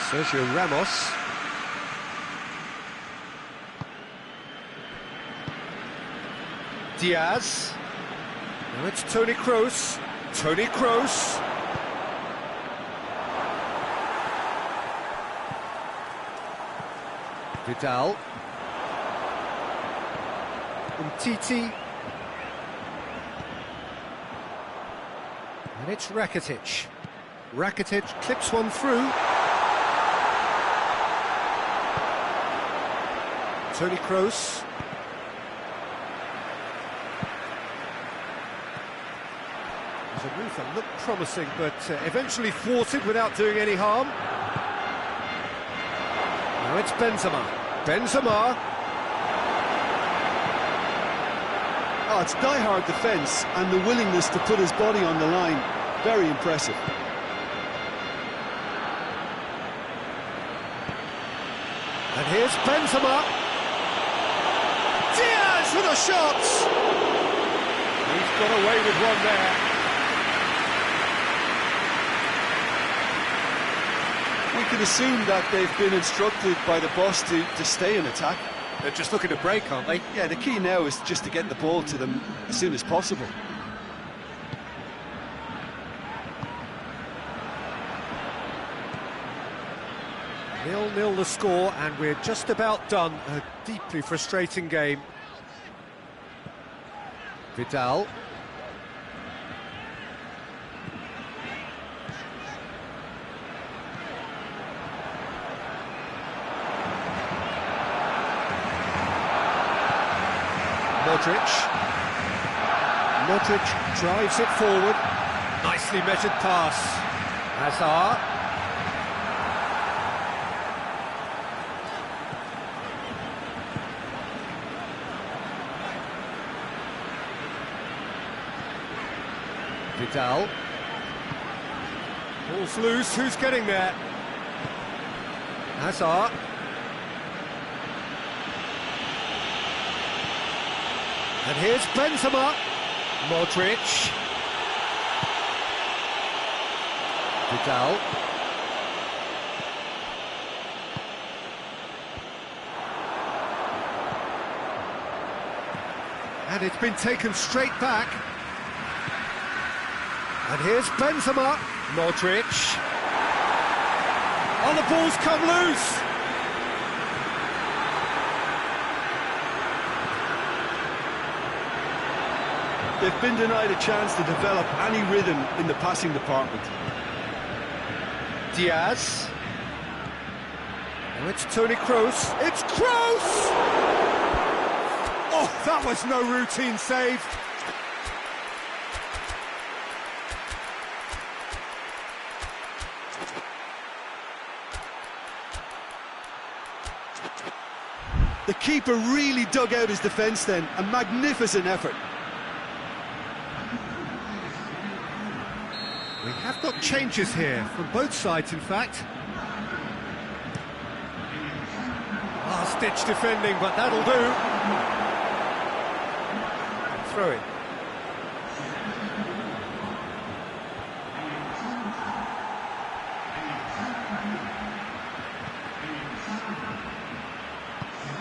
Sergio Ramos. Diaz. Now it's Toni Kroos. Toni Kroos. Vidal. Umtiti. And it's Rakitic. Rakitic clips one through. Toni Kroos. It was a move that looked promising, but eventually thwarted without doing any harm. Now it's Benzema. Benzema. Oh, it's die-hard defence and the willingness to put his body on the line. Very impressive. And here's Benzema. Diaz with a shot! He's got away with one there. We can assume that they've been instructed by the boss to stay in attack. They're just looking to break, aren't they? Yeah, the key now is just to get the ball to them as soon as possible. 0-0 the score, and we're just about done. A deeply frustrating game. Vidal. Modric drives it forward. Nicely measured pass. Hazard. Vidal. Ball's loose, who's getting there? Hazard. And here's Benzema. Modric. Vidal. And it's been taken straight back. And here's Benzema. Modric. Oh, the ball's come loose. They've been denied a chance to develop any rhythm in the passing department. Diaz. Now it's Toni Kroos. It's Kroos! Oh, that was no routine save. The keeper really dug out his defence then. A magnificent effort. We have got changes here, from both sides in fact. Last-ditch defending, but that'll do. Throw it.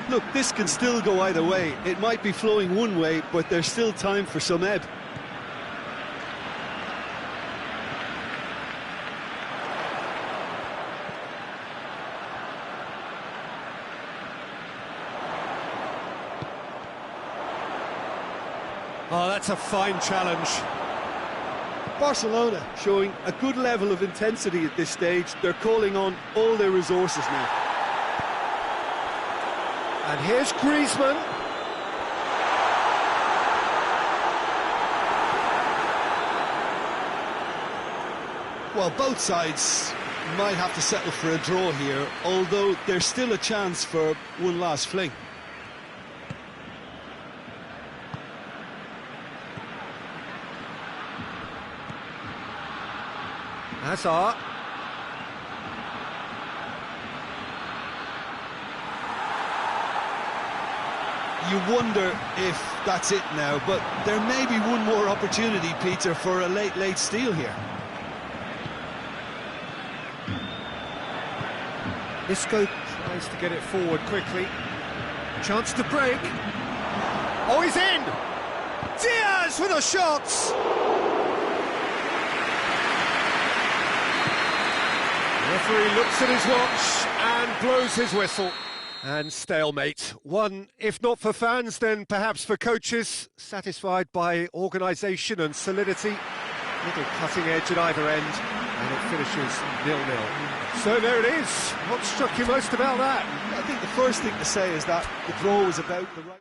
Look, this can still go either way. It might be flowing one way, but there's still time for some ebb. Oh, that's a fine challenge. Barcelona showing a good level of intensity at this stage. They're calling on all their resources now. And here's Griezmann. Well, both sides might have to settle for a draw here, although there's still a chance for one last fling. Hazard. You wonder if that's it now, but there may be one more opportunity, Peter, for a late steal here. Isco tries to get it forward quickly. Chance to break. Oh, he's in! Diaz with a shot! The referee looks at his watch and blows his whistle. And stalemate. One, if not for fans, then perhaps for coaches, satisfied by organisation and solidity. Little cutting edge at either end, and it finishes 0-0. So there it is. What struck you most about that? I think the first thing to say is that the draw was about the right...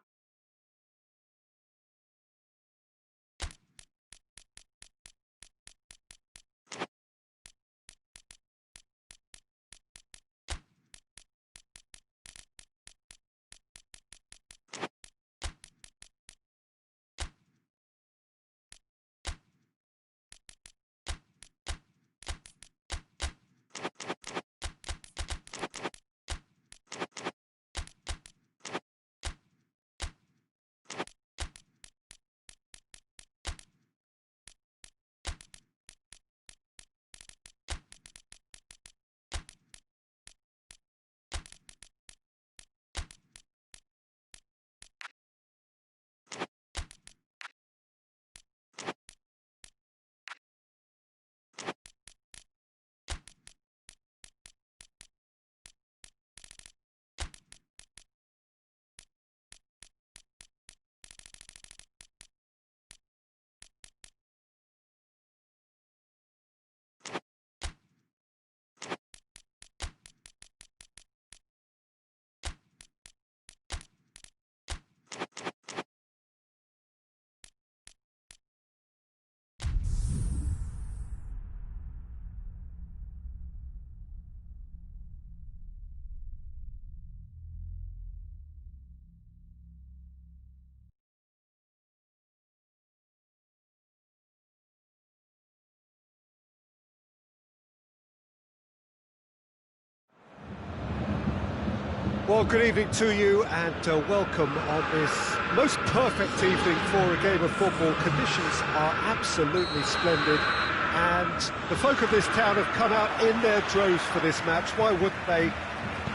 Well, good evening to you and welcome on this most perfect evening for a game of football. Conditions are absolutely splendid and the folk of this town have come out in their droves for this match. Why wouldn't they?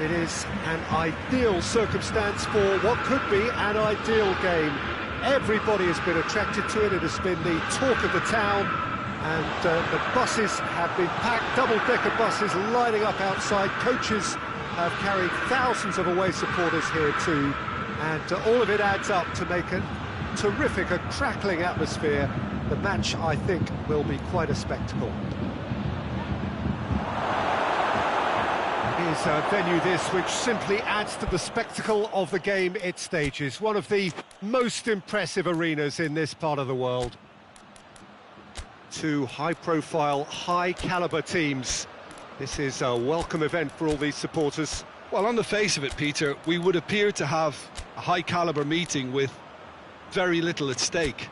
It is an ideal circumstance for what could be an ideal game. Everybody has been attracted to it. It has been the talk of the town and the buses have been packed, double-decker buses lining up outside. Coaches have carried thousands of away supporters here too, and all of it adds up to make a terrific, a crackling atmosphere. The match, I think, will be quite a spectacle. It is a venue this which simply adds to the spectacle of the game it stages. One of the most impressive arenas in this part of the world. Two high-profile, high-caliber teams. This is a welcome event for all these supporters. Well, on the face of it, Peter, we would appear to have a high-caliber meeting with very little at stake.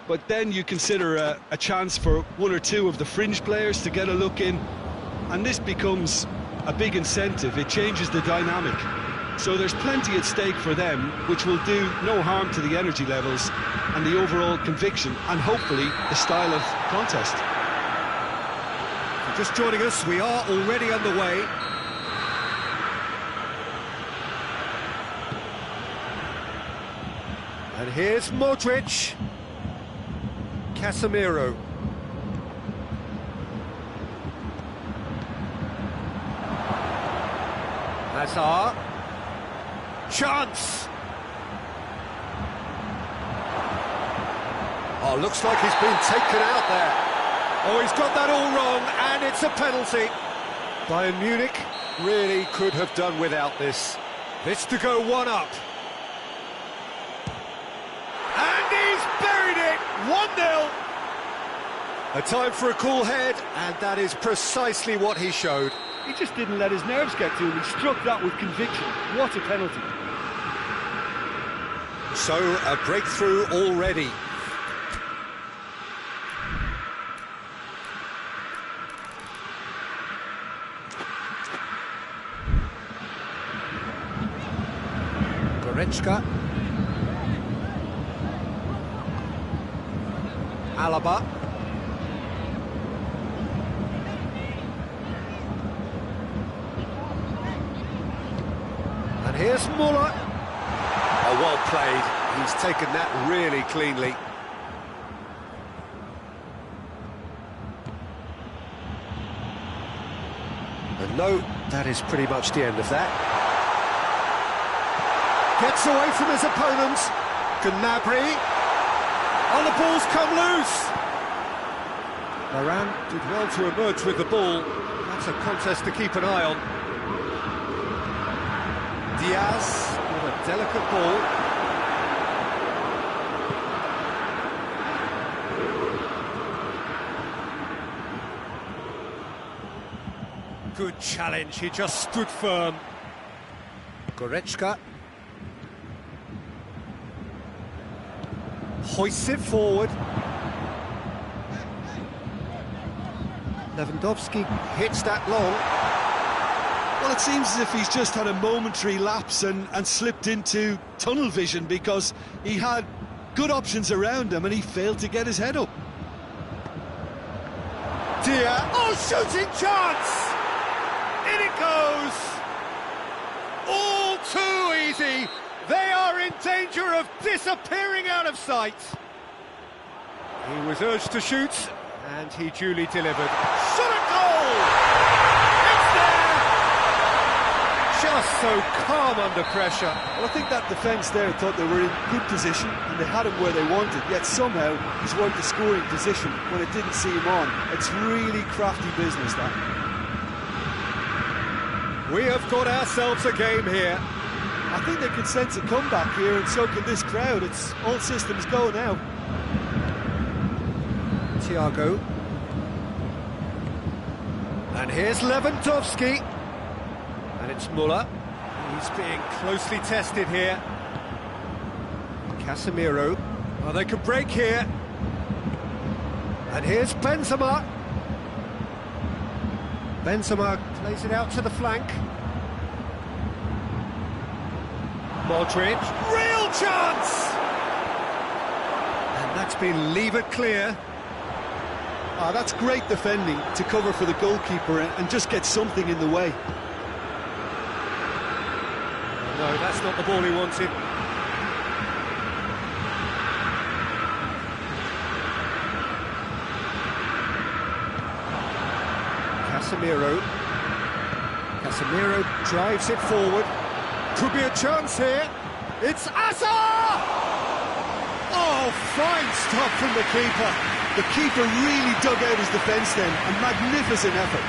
But then you consider a chance for one or two of the fringe players to get a look in, and this becomes a big incentive. It changes the dynamic. So there's plenty at stake for them, which will do no harm to the energy levels and the overall conviction, and hopefully the style of contest. Just joining us, we are already underway. And here's Modric. Casemiro. Hazard. Chance. Oh, looks like he's been taken out there. Oh, he's got that all wrong, and it's a penalty. Bayern Munich really could have done without this. This to go one up. And he's buried it, 1-0. A time for a cool head, and that is precisely what he showed. He just didn't let his nerves get to him. He struck that with conviction. What a penalty. So, a breakthrough already. Goretzka. Alaba. here's Muller. Oh, well played. He's taken that really cleanly. And no, that is pretty much the end of that. Gets away from his opponents. Gnabry. Oh, the ball's come loose. Varane did well to emerge with the ball. That's a contest to keep an eye on. Diaz with a delicate ball. Good challenge, he just stood firm. Goretzka. Hoists it forward. Lewandowski hits that long. Well, it seems as if he's just had a momentary lapse and slipped into tunnel vision, because he had good options around him and he failed to get his head up. Diaz, oh, shooting chance! In it goes! All too easy! They are in danger of disappearing out of sight! He was urged to shoot, and he duly delivered. Shot a goal! It's there! Just so calm under pressure. Well, I think that defence there thought they were in good position and they had him where they wanted, yet somehow he's worked the scoring position when it didn't see him on. It's really crafty business, that. We have got ourselves a game here. I think they can sense a comeback here, and so can this crowd. It's all systems go now. Thiago. And here's Lewandowski. And it's Muller. He's being closely tested here. Casemiro. Oh, they could break here. And here's Benzema. Benzema plays it out to the flank. Modric. Real chance! And that's been levered clear. Ah, that's great defending to cover for the goalkeeper and just get something in the way. No, that's not the ball he wanted. Casemiro drives it forward. Could be a chance here. It's Hazard! Oh, fine stop from the keeper. The keeper really dug out his defence then. A magnificent effort.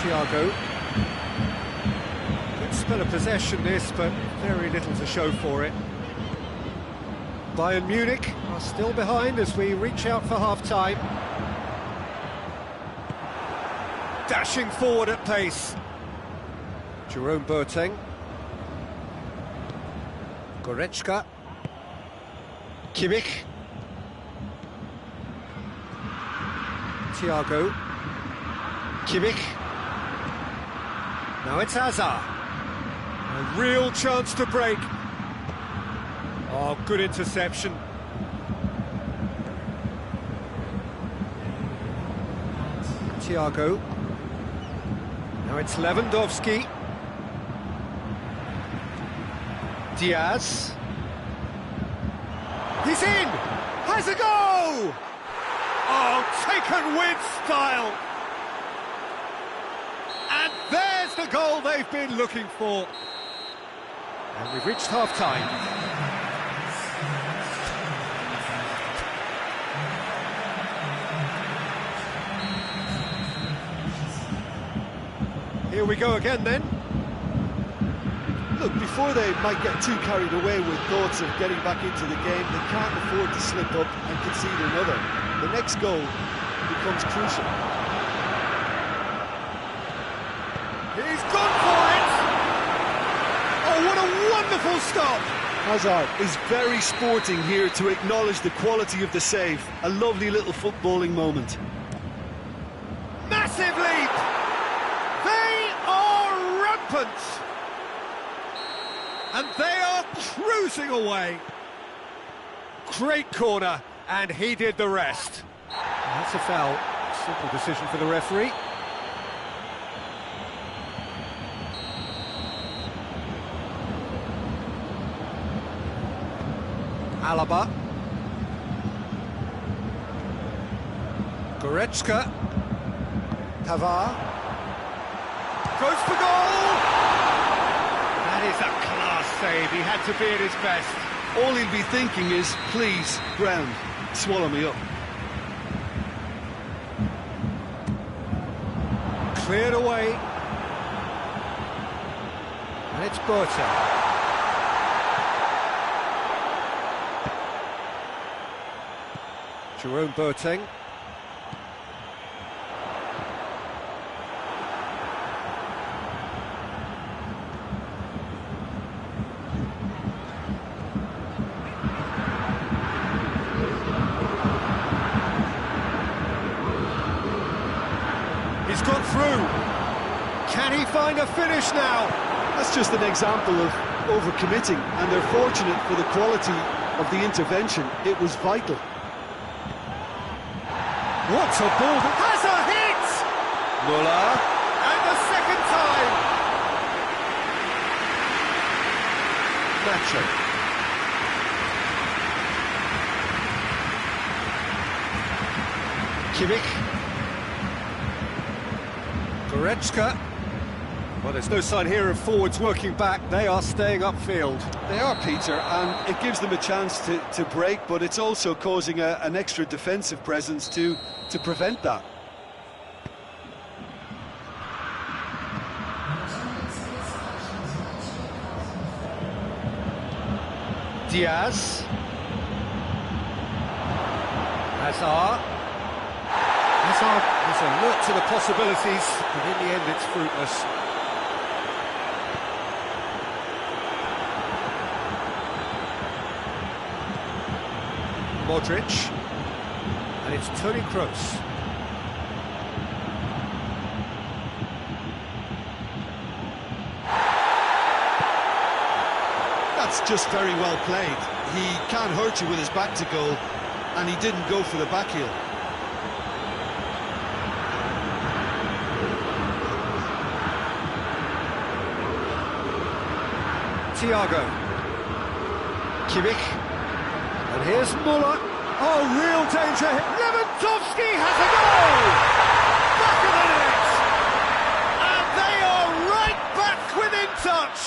Thiago. Good spell of possession this, but very little to show for it. Bayern Munich are still behind as we reach out for half-time. Dashing forward at pace. Jerome Boateng. Goretzka. Kimmich. Thiago. Kimmich. Now it's Hazard. A real chance to break. Oh, good interception. Thiago. Now it's Lewandowski. Diaz. He's in! Has a go! Oh, taken with style! And there's the goal they've been looking for. And we've reached half-time. Here we go again then. Look, before they might get too carried away with thoughts of getting back into the game, they can't afford to slip up and concede another. The next goal becomes crucial. He's gone for it! Oh, what a wonderful stop! Hazard is very sporting here to acknowledge the quality of the save. A lovely little footballing moment. Massive leap! They are rampant! And they are cruising away. Great corner, and he did the rest. That's a foul. Simple decision for the referee. Alaba. Goretzka. Pavard. Goes for goal! That is a class save. He had to be at his best. All he'll be thinking is, please, ground, swallow me up. Cleared away. And it's Berta. Jerome Boateng. He's got through. Can he find a finish now? That's just an example of overcommitting, and they're fortunate for the quality of the intervention. It was vital. What a ball! Has a hit! Muller. And the second time! Nacho. Kimmich. Goretzka. Well, there's no sign here of forwards working back. They are staying upfield. They are, Peter, and it gives them a chance to break, but it's also causing an extra defensive presence to prevent that. Diaz. Hazard. Hazard is alert to the possibilities, but in the end it's fruitless. Modric, and it's Toni Kroos. That's just very well played. He can't hurt you with his back to goal, and he didn't go for the back heel. Thiago. Kimmich. And here's Muller. Oh, real danger. Lewandowski has a goal! Back of the net! And they are right back within touch!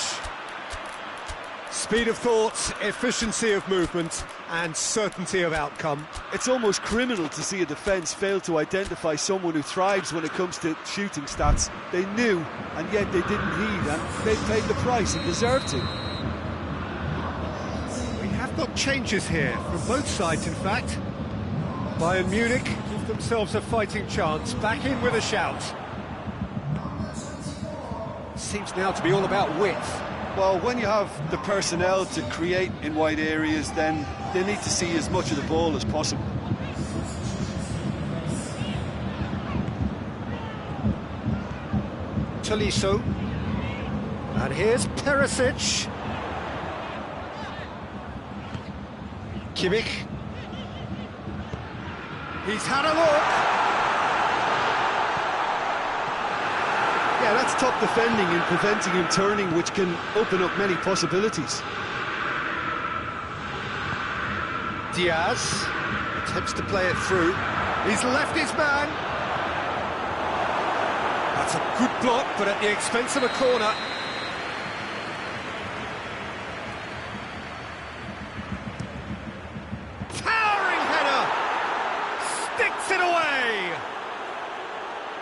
Speed of thought, efficiency of movement, and certainty of outcome. It's almost criminal to see a defence fail to identify someone who thrives when it comes to shooting stats. They knew, and yet they didn't heed, and they paid the price and deserved to. Got changes here from both sides, in fact. Bayern Munich give themselves a fighting chance, back in with a shout. Seems now to be all about width. Well, when you have the personnel to create in wide areas, then they need to see as much of the ball as possible. Tolisso. And here's Perisic. Kimmich. He's had a look. Yeah, that's top defending and preventing him turning, which can open up many possibilities. Diaz attempts to play it through. He's left his man. That's a good block, but at the expense of a corner.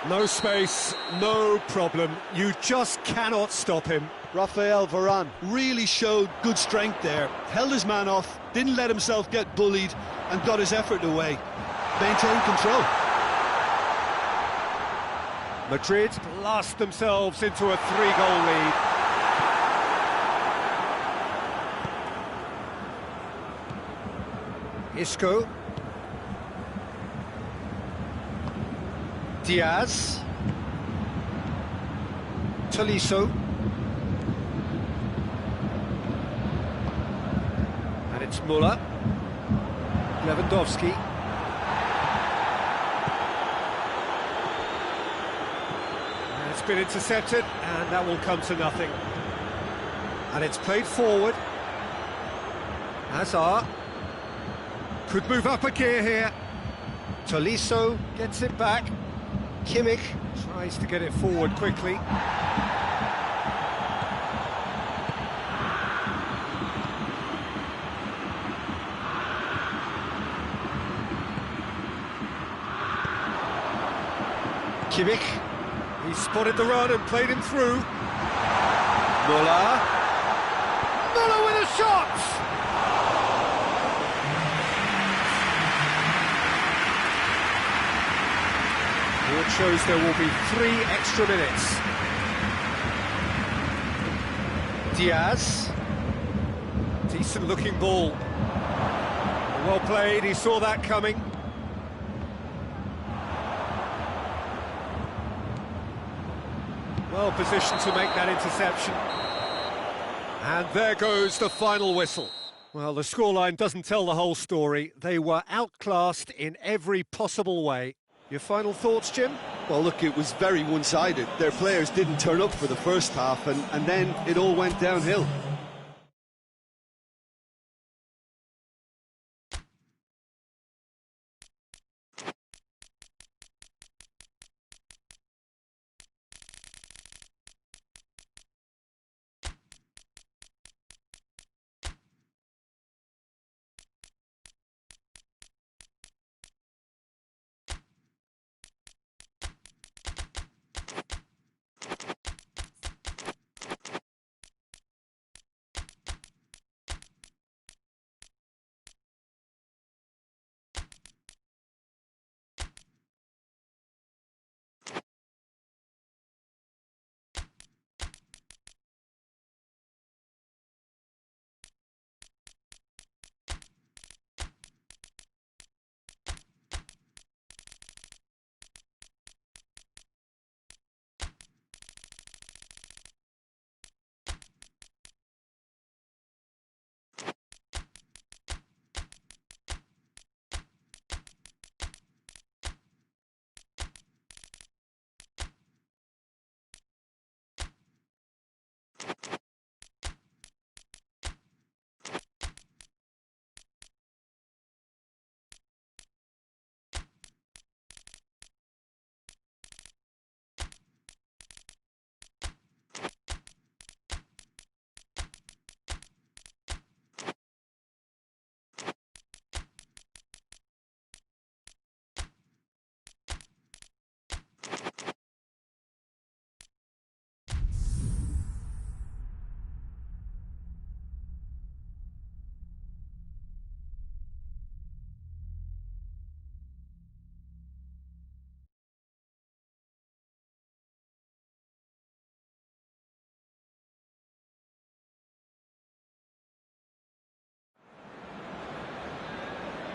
No space, no problem. You just cannot stop him. Rafael Varane really showed good strength there. Held his man off, didn't let himself get bullied, and got his effort away. Maintained control. Madrid blast themselves into a 3-goal lead. Isco. Diaz. Tolisso. And it's Muller. Lewandowski. And it's been intercepted, and that will come to nothing. And it's played forward. Hazard. Could move up a gear here. Tolisso gets it back. Kimmich tries to get it forward quickly. Kimmich, he spotted the run and played him through. Muller with a shot! It shows there will be 3 extra minutes. Diaz. Decent looking ball. Well played, he saw that coming. Well positioned to make that interception. And there goes the final whistle. Well, the scoreline doesn't tell the whole story. They were outclassed in every possible way. Your final thoughts, Jim? Well, look, it was very one-sided. Their players didn't turn up for the first half, and then it all went downhill.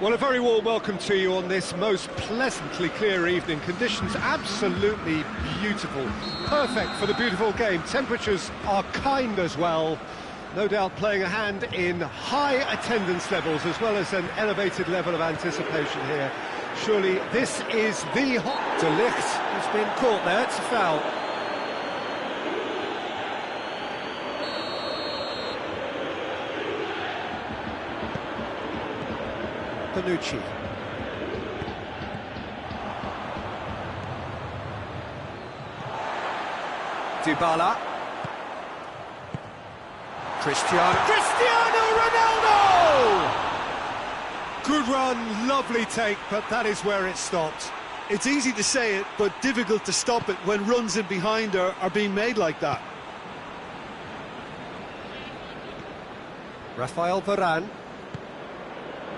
Well, a very warm welcome to you on this most pleasantly clear evening. Conditions absolutely beautiful. Perfect for the beautiful game. Temperatures are kind as well. No doubt playing a hand in high attendance levels as well as an elevated level of anticipation here. Surely this is the hot... De Ligt has been caught there. It's a foul. Panucci. Dybala. Cristiano Ronaldo! Good run, lovely take, but that is where it stopped. It's easy to say it, but difficult to stop it when runs in behind are being made like that. Rafael Varane.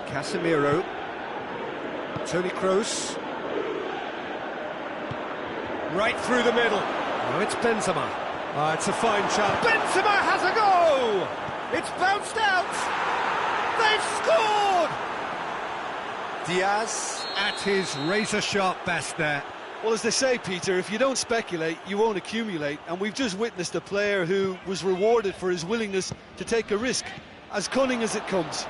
Casemiro, Toni Kroos, right through the middle. Oh, it's Benzema. Oh, it's a fine chance. Benzema has a go! It's bounced out! They've scored! Diaz at his razor-sharp best there. Well, as they say, Peter, if you don't speculate, you won't accumulate. And we've just witnessed a player who was rewarded for his willingness to take a risk, as cunning as it comes.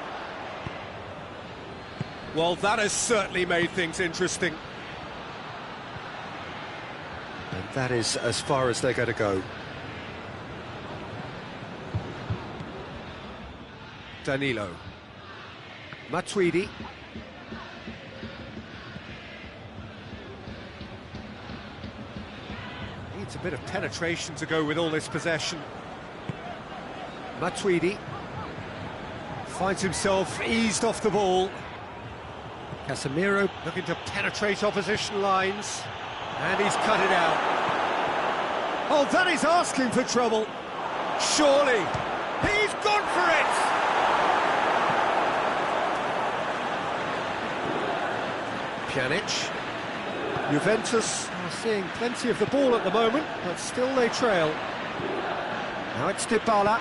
Well, that has certainly made things interesting. And that is as far as they're going to go. Danilo. Matuidi. Needs a bit of penetration to go with all this possession. Matuidi finds himself eased off the ball. Casemiro looking to penetrate opposition lines, and he's cut it out. Oh, that is asking for trouble. Surely, he's gone for it! Pjanic. Juventus are seeing plenty of the ball at the moment, but still they trail. Now it's Dybala.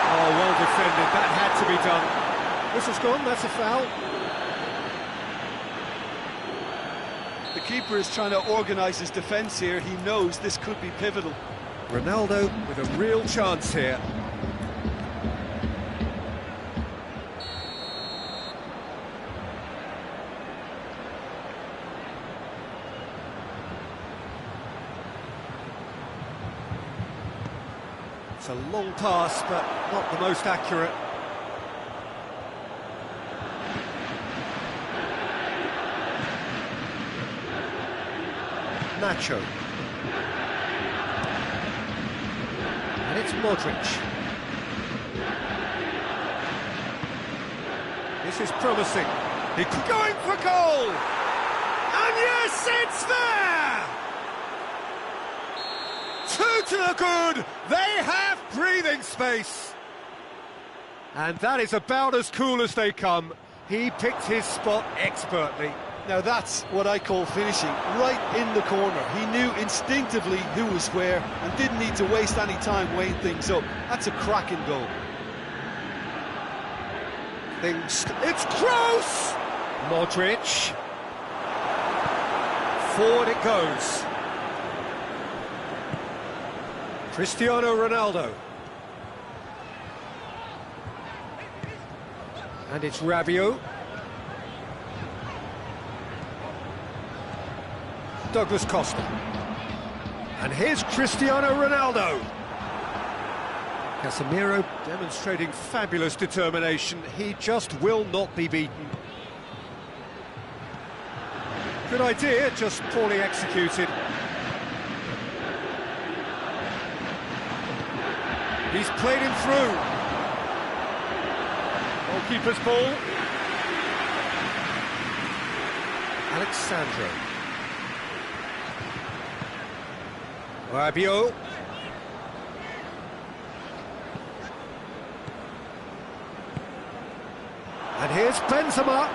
Oh, well defended, that had to be done. Whistle's gone, that's a foul. The keeper is trying to organise his defence here. He knows this could be pivotal. Ronaldo with a real chance here. It's a long pass, but not the most accurate. Nacho. And it's Modric. This is promising. He's going for goal! And yes, it's there! Two to the good! They have breathing space! And that is about as cool as they come. He picked his spot expertly. Now that's what I call finishing, right in the corner. He knew instinctively who was where and didn't need to waste any time weighing things up. That's a cracking goal. It's close! Modric. Forward it goes. Cristiano Ronaldo. And it's Rabiot. Douglas Costa. And here's Cristiano Ronaldo. Casemiro demonstrating fabulous determination. He just will not be beaten. Good idea, just poorly executed. He's played him through. Goalkeeper's ball. Alexandro. Rabiot. And here's Benzema.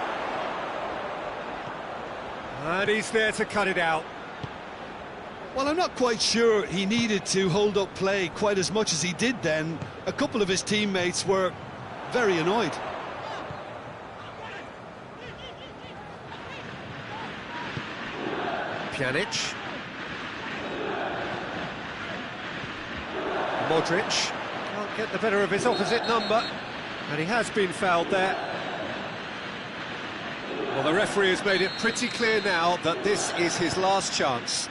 And he's there to cut it out. Well, I'm not quite sure he needed to hold up play quite as much as he did then. A couple of his teammates were very annoyed. Pjanic. Modric can't get the better of his opposite number, and he has been fouled there. Well, the referee has made it pretty clear now that this is his last chance.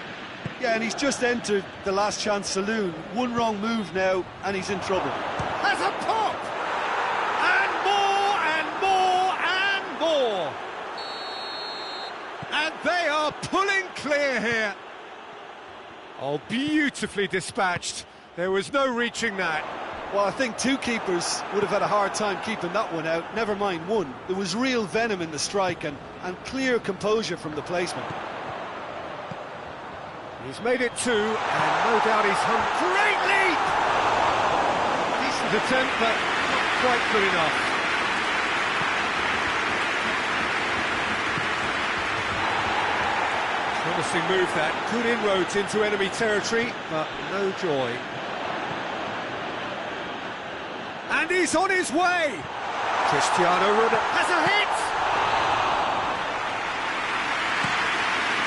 Yeah, and he's just entered the last chance saloon. One wrong move now, and he's in trouble. Has a pop! And more, and more, and more! And they are pulling clear here. Oh, beautifully dispatched. There was no reaching that. Well, I think two keepers would have had a hard time keeping that one out, never mind one. There was real venom in the strike and clear composure from the placement. He's made it two, and no doubt he's hung. Great leap! Decent attempt, but not quite good enough. Promising move that. Good inroads into enemy territory, but no joy. And he's on his way! Cristiano Ronaldo has a hit!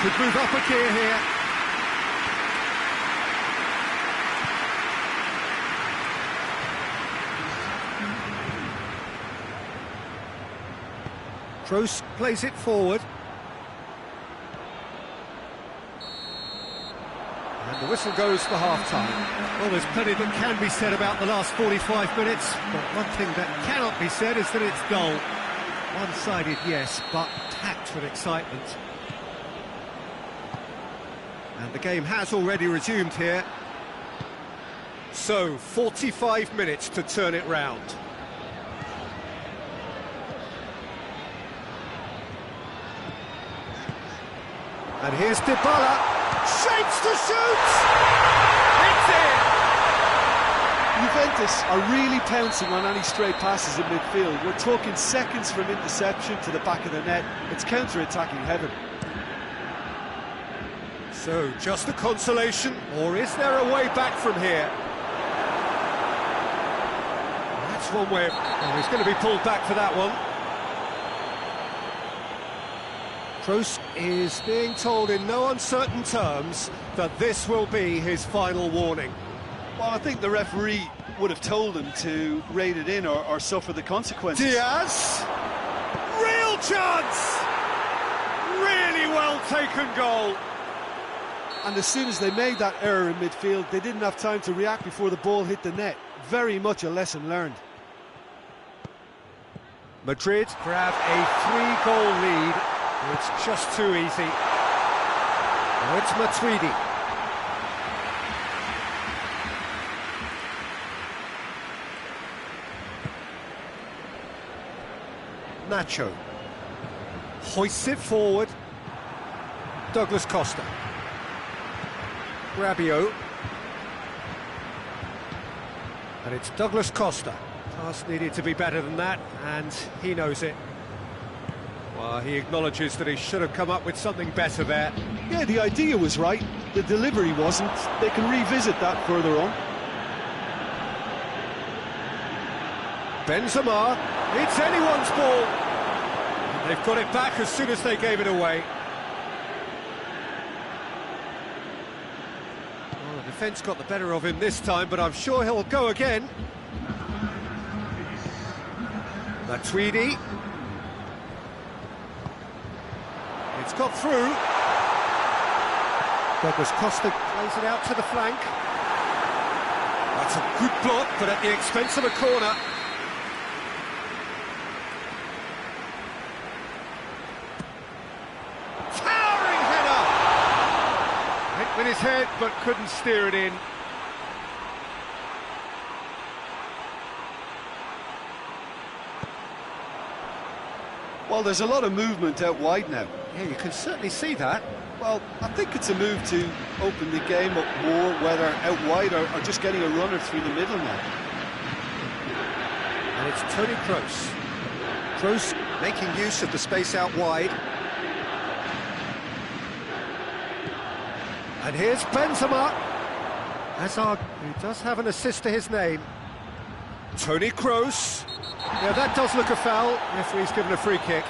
Could move up a gear here. Kroos plays it forward. And the whistle goes for half-time. Well, there's plenty that can be said about the last 45 minutes, but one thing that cannot be said is that it's dull. One-sided, yes, but packed with excitement. And the game has already resumed here. So, 45 minutes to turn it round. And here's Dybala, shapes to shoot! It's in! Juventus are really pouncing on any stray passes in midfield. We're talking seconds from interception to the back of the net. It's counter-attacking heaven. So, just a consolation, or is there a way back from here? That's one way. Oh, he's going to be pulled back for that one. Kroos is being told in no uncertain terms that this will be his final warning. Well, I think the referee would have told him to rein it in or suffer the consequences. Diaz! Real chance! Really well taken goal. And as soon as they made that error in midfield, they didn't have time to react before the ball hit the net. Very much a lesson learned. Madrid grab a 3-goal lead. It's just too easy. Now it's Matuidi. Nacho. Hoists it forward. Douglas Costa. Rabiot. And it's Douglas Costa. Pass needed to be better than that, and he knows it. Well, he acknowledges that he should have come up with something better there. Yeah, the idea was right, the delivery wasn't. They can revisit that further on. Benzema, it's anyone's ball. And they've got it back as soon as they gave it away. Well, the defence got the better of him this time, but I'm sure he'll go again. Matuidi. It's got through. Douglas Costa plays it out to the flank. That's a good block, but at the expense of a corner. Towering header! Hit with his head, but couldn't steer it in. Well, there's a lot of movement out wide now. Yeah, you can certainly see that. Well, I think it's a move to open the game up more, whether out wide or just getting a runner through the middle now. And it's Toni Kroos. Kroos making use of the space out wide. And here's Benzema. Hazard, who does have an assist to his name. Toni Kroos. Yeah, that does look a foul. Referee's given a free kick.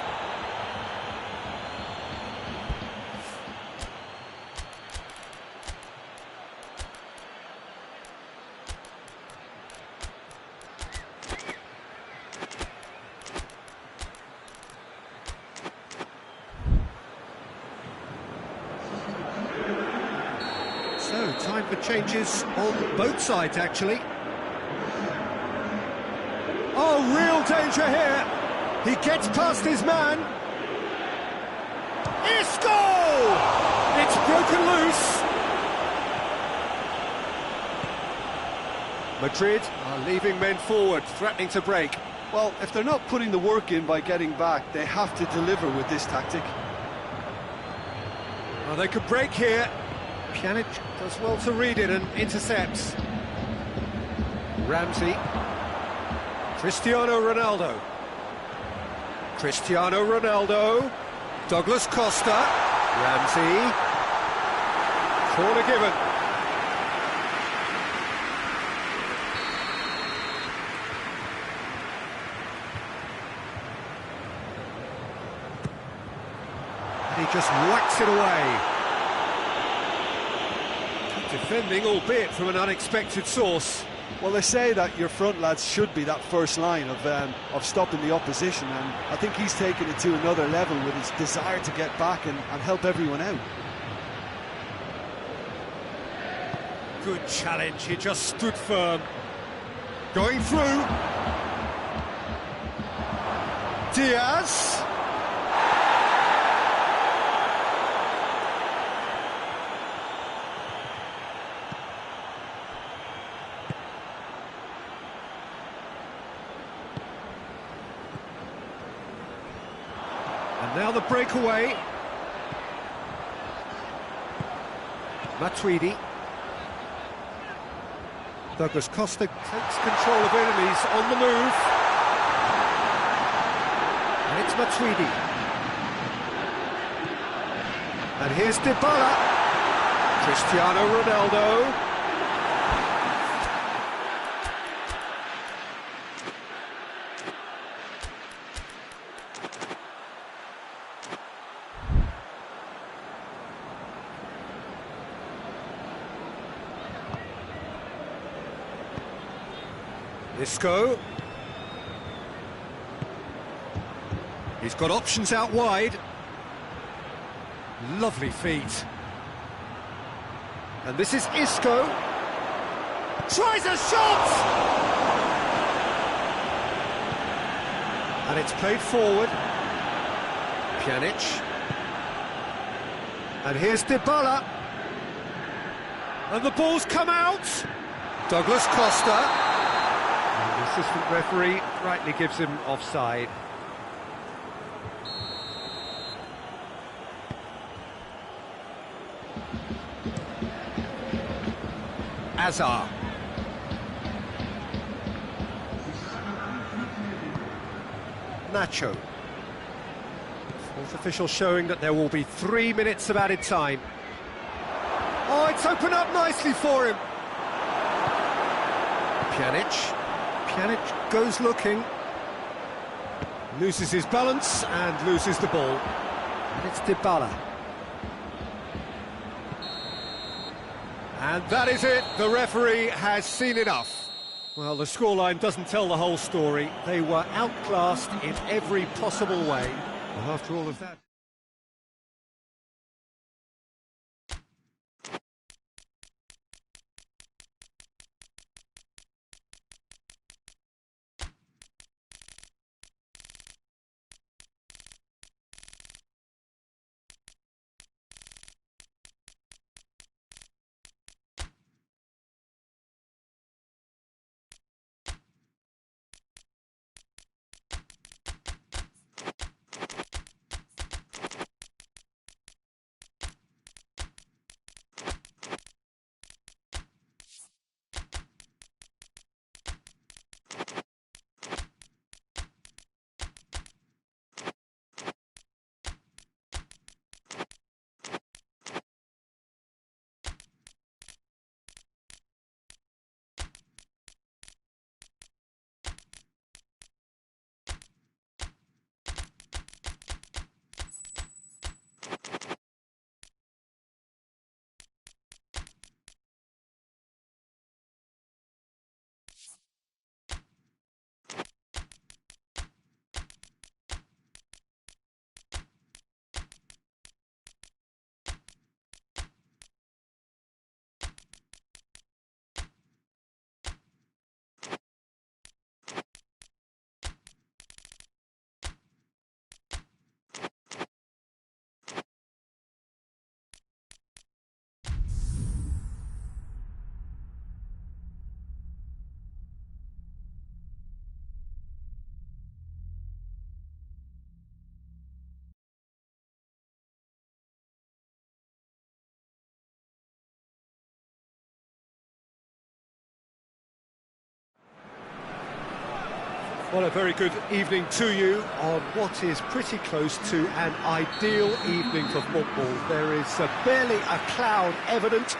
So, time for changes on both sides, actually. Oh, real danger here. He gets past his man. Isco! It's broken loose. Madrid are leaving men forward, threatening to break. Well, if they're not putting the work in by getting back, they have to deliver with this tactic. Well, they could break here. Pjanic does well to read it and intercepts. Ramsey. Cristiano Ronaldo. Cristiano Ronaldo. Douglas Costa. Ramsey. Corner given. And he just whacks it away. Good defending, albeit from an unexpected source. Well, they say that your front lads should be that first line of stopping the opposition, and I think he's taken it to another level with his desire to get back and help everyone out. Good challenge, he just stood firm. Going through. Diaz. Now the breakaway. Matuidi. Douglas Costa takes control of it and he's on the move. And it's Matuidi. And here's Dybala. Cristiano Ronaldo. Isco. He's got options out wide. Lovely feet. And this is Isco. Tries a shot! And it's played forward. Pjanic. And here's Dybala. And the ball's come out. Douglas Costa. The assistant referee rightly gives him offside. Azar. Nacho. Fourth official showing that there will be 3 minutes of added time. Oh, it's opened up nicely for him. Pjanic. Pjanic goes looking, loses his balance and loses the ball. And it's Dybala. And that is it, the referee has seen enough. Well, the scoreline doesn't tell the whole story. They were outclassed in every possible way. Well, after all of that... Well, a very good evening to you on what is pretty close to an ideal evening for football. There is barely a cloud evident.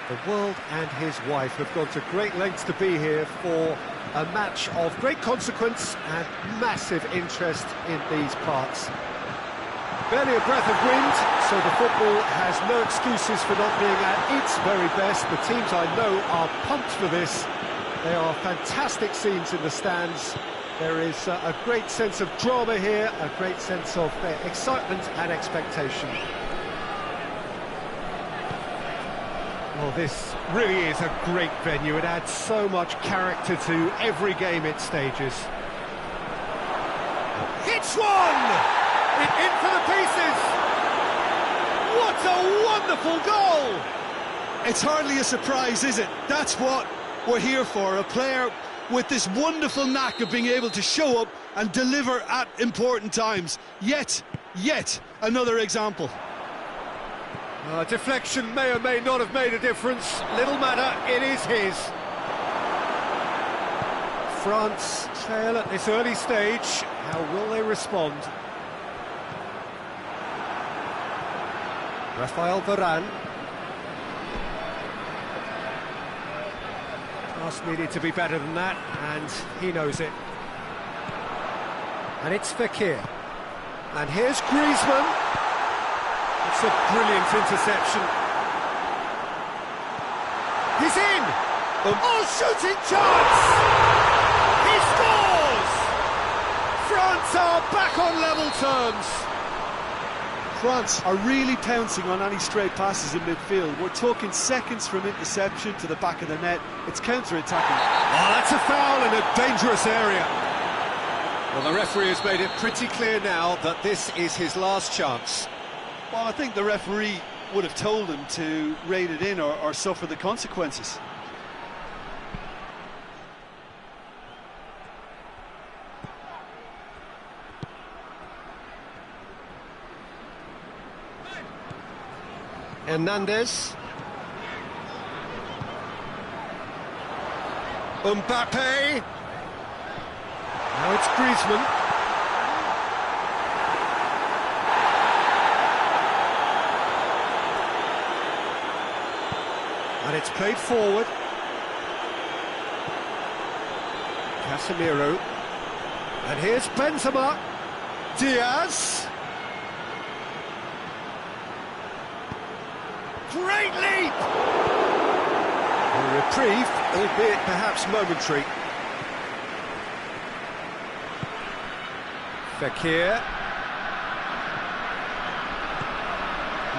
The world and his wife have gone to great lengths to be here for a match of great consequence and massive interest in these parts. Barely a breath of wind, so the football has no excuses for not being at its very best. The teams I know are pumped for this. There are fantastic scenes in the stands. There is a great sense of drama here, a great sense of excitement and expectation. Well, this really is a great venue. It adds so much character to every game it stages. Hits one! In for the pieces! What a wonderful goal! It's hardly a surprise, is it? That's what we're here for, a player with this wonderful knack of being able to show up and deliver at important times. Yet, Yet another example. Deflection may or may not have made a difference. Little matter, it is his. France trail at this early stage. How will they respond? Raphael Varane. Pass needed to be better than that, and he knows it. And it's Fekir. And here's Griezmann. It's a brilliant interception. He's in! Oh, shooting chance! He scores! France are back on level terms. France are really pouncing on any straight passes in midfield. We're talking seconds from interception to the back of the net. It's counter-attacking. Oh, that's a foul in a dangerous area. Well, the referee has made it pretty clear now that this is his last chance. Well, I think the referee would have told him to rein it in or suffer the consequences. Hernandez. Mbappe. Now it's Griezmann. And it's played forward. Casemiro. And here's Benzema. Diaz. Great leap! A reprieve, albeit perhaps momentary. Fekir.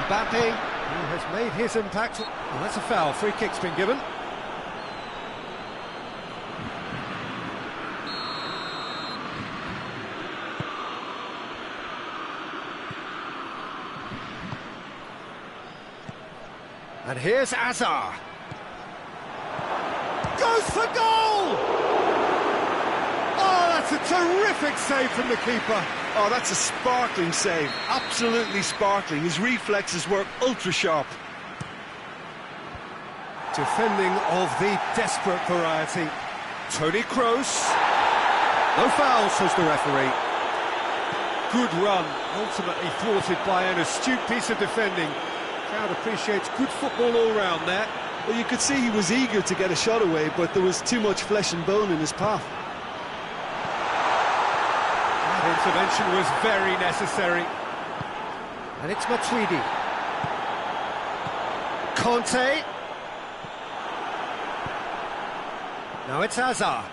Mbappe, who has made his impact. Well, that's a foul. Free kick's been given. And here's Hazard. Goes for goal! Oh, that's a terrific save from the keeper. Oh, that's a sparkling save. Absolutely sparkling. His reflexes work ultra-sharp. Defending of the desperate variety. Toni Kroos. No foul, says the referee. Good run, ultimately thwarted by an astute piece of defending. Crowd appreciates good football all round there. Well, you could see he was eager to get a shot away, but there was too much flesh and bone in his path. That intervention was very necessary. And it's Matuidi. Conte. Now it's Hazard.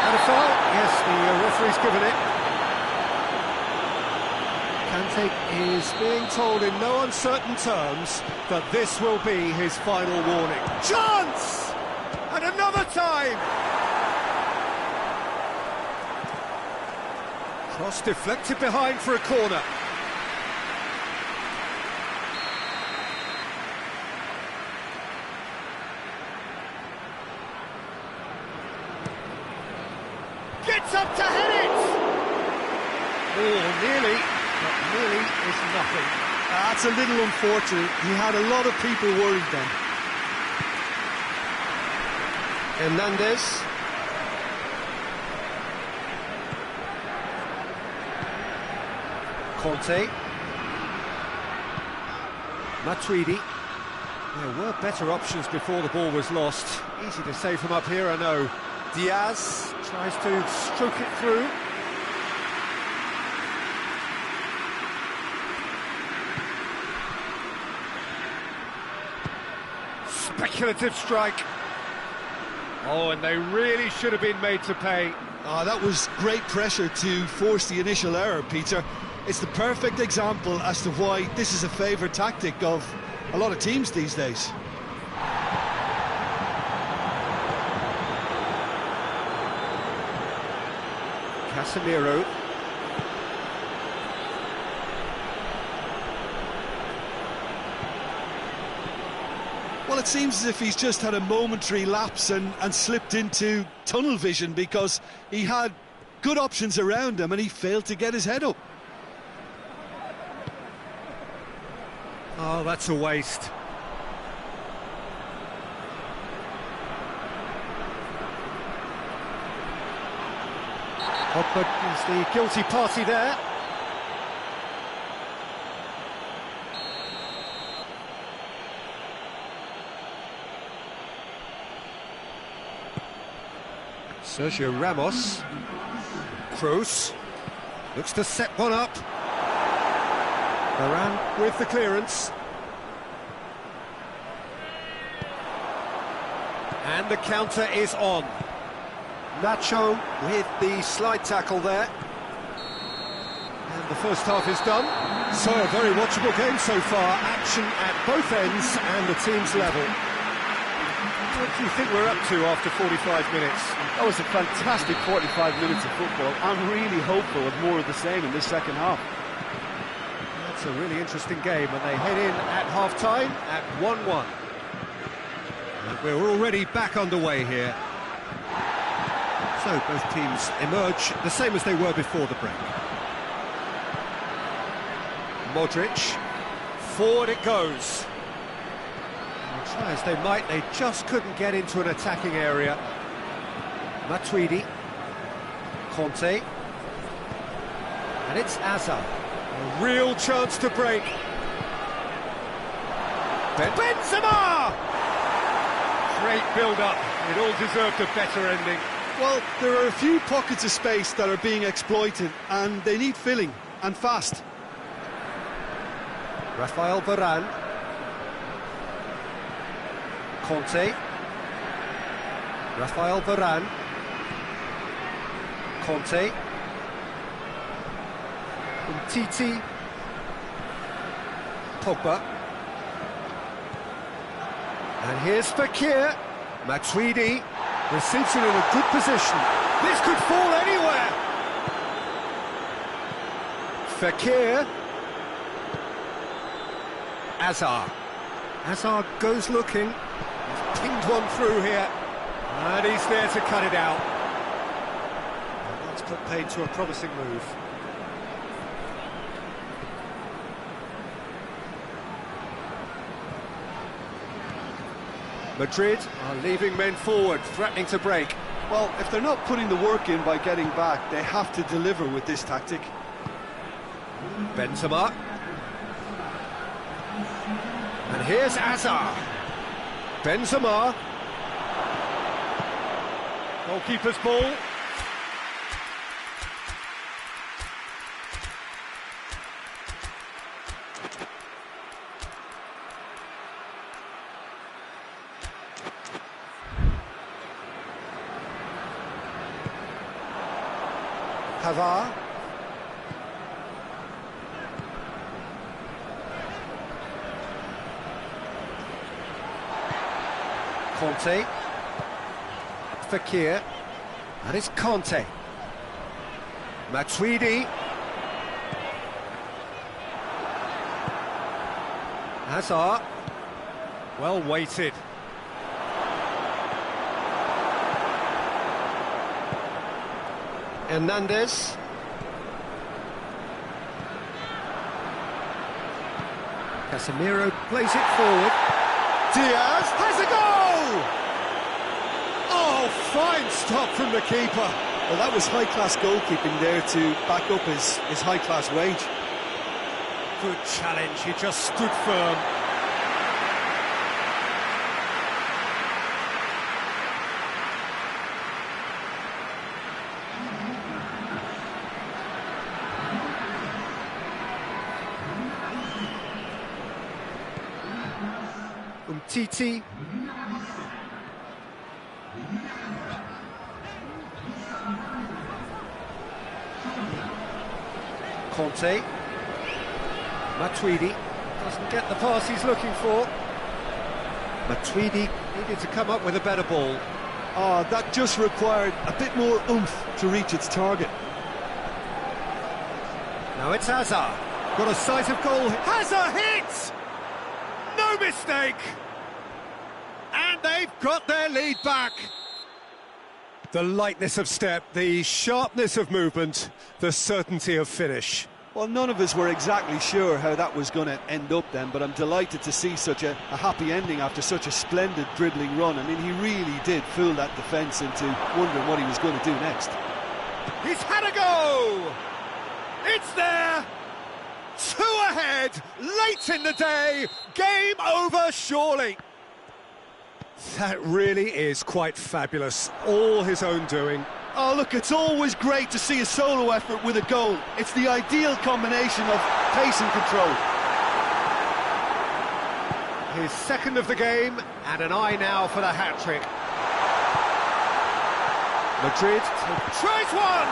And a foul? Yes, the referee's given it. Kante is being told in no uncertain terms that this will be his final warning. Chance! And another time! Cross deflected behind for a corner. Gets up to head it! Oh, nearly. But nearly is nothing. That's a little unfortunate. He had a lot of people worried then. Hernandez. Conte. Matuidi. There were better options before the ball was lost. Easy to say from up here, I know. Diaz tries to stroke it through. Speculative strike. Oh, and they really should have been made to pay. Oh, that was great pressure to force the initial error, Peter. It's the perfect example as to why this is a favourite tactic of a lot of teams these days. Casemiro. Well, it seems as if he's just had a momentary lapse and slipped into tunnel vision, because he had good options around him and he failed to get his head up. Oh, that's a waste. Pogba is the guilty party there. Sergio Ramos. Kroos looks to set one up. Varane with the clearance. And the counter is on. Nacho with the slide tackle there. And the first half is done. So a very watchable game so far. Action at both ends and the team's level. What do you think we're up to after 45 minutes? That was a fantastic 45 minutes of football. I'm really hopeful of more of the same in this second half. That's a really interesting game, and they head in at half-time at 1-1. And we're already back underway here. So both teams emerge the same as they were before the break. Modric, forward it goes. And try as they might, they just couldn't get into an attacking area. Matuidi, Conte, and it's Azar. A real chance to break. Benzema! Great build-up. It all deserved a better ending. Well, there are a few pockets of space that are being exploited, and they need filling, and fast. Rafael Varane. Conte. Rafael Varane. Conte. Umtiti. Pogba. And here's Fekir. Matuidi receives it in a good position. This could fall anywhere. Fekir. Azar. Azar goes looking. He's pinged one through here. And he's there to cut it out. And that's put paid to a promising move. Madrid are leaving men forward, threatening to break. Well, if they're not putting the work in by getting back, they have to deliver with this tactic. Benzema. And here's Azar. Benzema. Goalkeeper's ball. Pavard. Conte. Fekir. And it's Conte. Matuidi. Hazard. Well weighted. Hernandez. Casemiro plays it forward. Diaz has a goal! Oh, fine stop from the keeper. Well, that was high-class goalkeeping there to back up his high-class wage. Good challenge, he just stood firm. Umtiti. Conte. Matuidi doesn't get the pass he's looking for. Matuidi needed to come up with a better ball. Oh, that just required a bit more oomph to reach its target. Now it's Hazard. Got a sight of goal. Hazard hits! No mistake! they've got their lead back. The lightness of step, the sharpness of movement, the certainty of finish. Well, none of us were exactly sure how that was going to end up then, but I'm delighted to see such a happy ending after such a splendid dribbling run. I mean, he really did fool that defence into wondering what he was going to do next. He's had a go! It's there! 2 ahead, late in the day, game over surely. That really is quite fabulous, all his own doing. Oh, look, it's always great to see a solo effort with a goal. It's the ideal combination of pace and control. His second of the game, and an eye now for the hat-trick. Madrid tries one!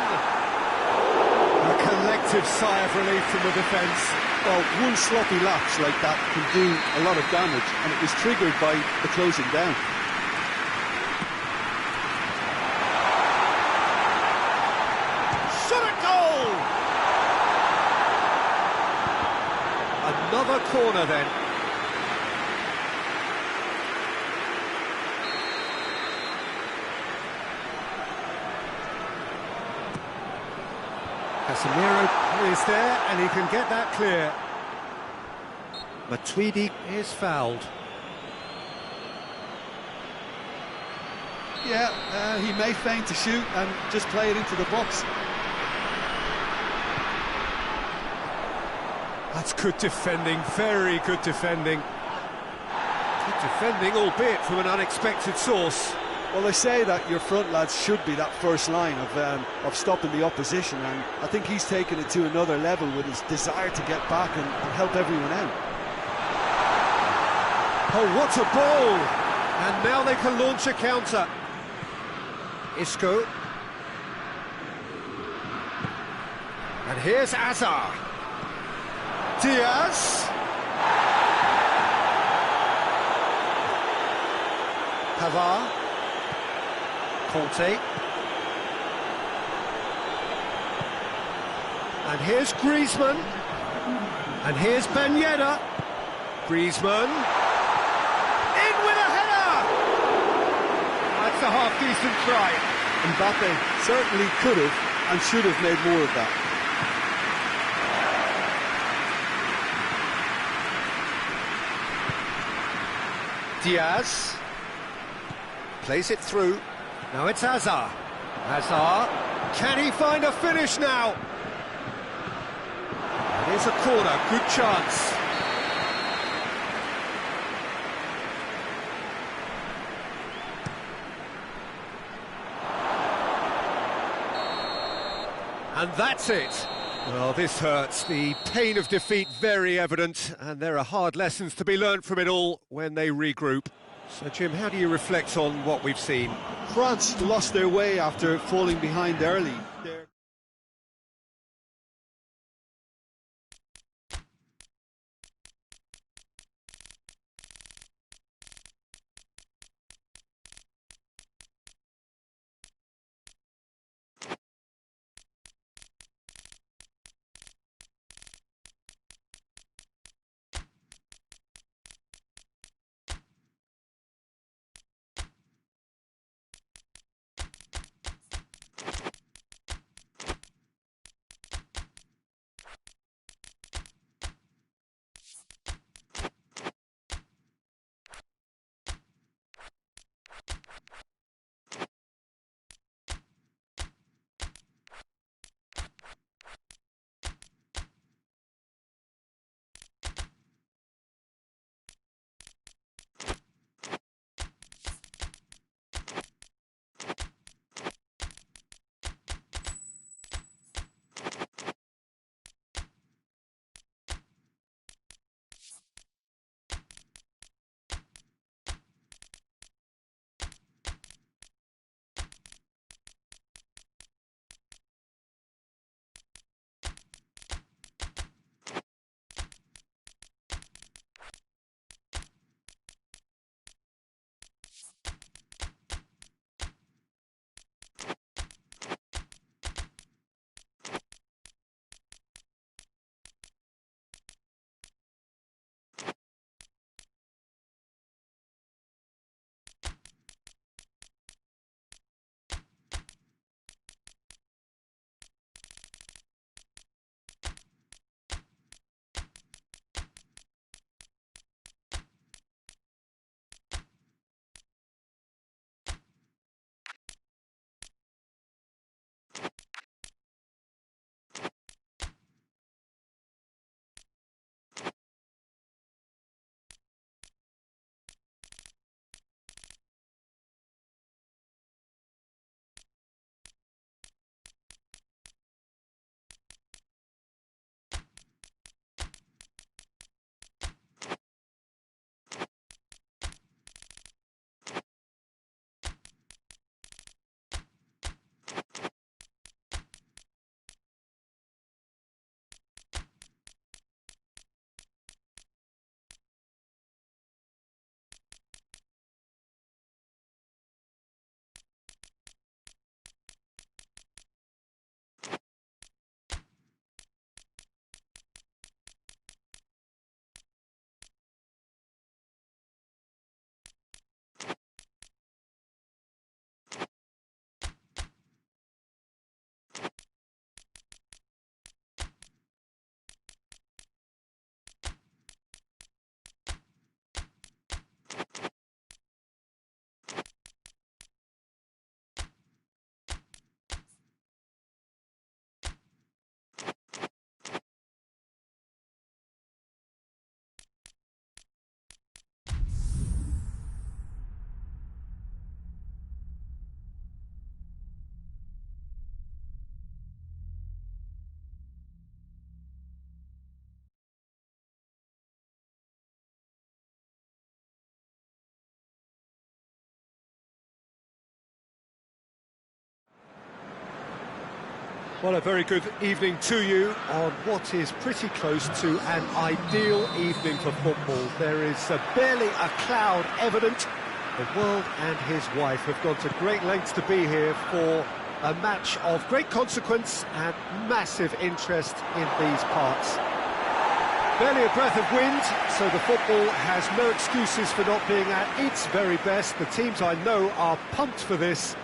A collective sigh of relief from the defence. Well, one sloppy lapse like that can do a lot of damage, and it was triggered by the closing down. Shot at goal! Another corner then. Casemiro is there, and he can get that clear. Matuidi is fouled. Yeah, he may feign to shoot and just play it into the box. That's good defending, very good defending. Good defending, albeit from an unexpected source. Well, they say that your front lads should be that first line of stopping the opposition, and I think he's taken it to another level with his desire to get back and help everyone out. Oh, what a ball! And now they can launch a counter. Isco. And here's Azar. Diaz. Pavard. Conte. And here's Griezmann. And here's Ben Yedder. Griezmann. In with a header! That's a half-decent try. Mbappe certainly could have and should have made more of that. Diaz. Plays it through. Now it's Azar. Azar. Can he find a finish now? It is a corner. Good chance. And that's it. Well, this hurts. The pain of defeat very evident, and there are hard lessons to be learnt from it all when they regroup. So, Jim, how do you reflect on what we've seen? France lost their way after falling behind early. Well, a very good evening to you on what is pretty close to an ideal evening for football. There is barely a cloud evident. The world and his wife have gone to great lengths to be here for a match of great consequence and massive interest in these parts. Barely a breath of wind, so the football has no excuses for not being at its very best. The teams I know are pumped for this.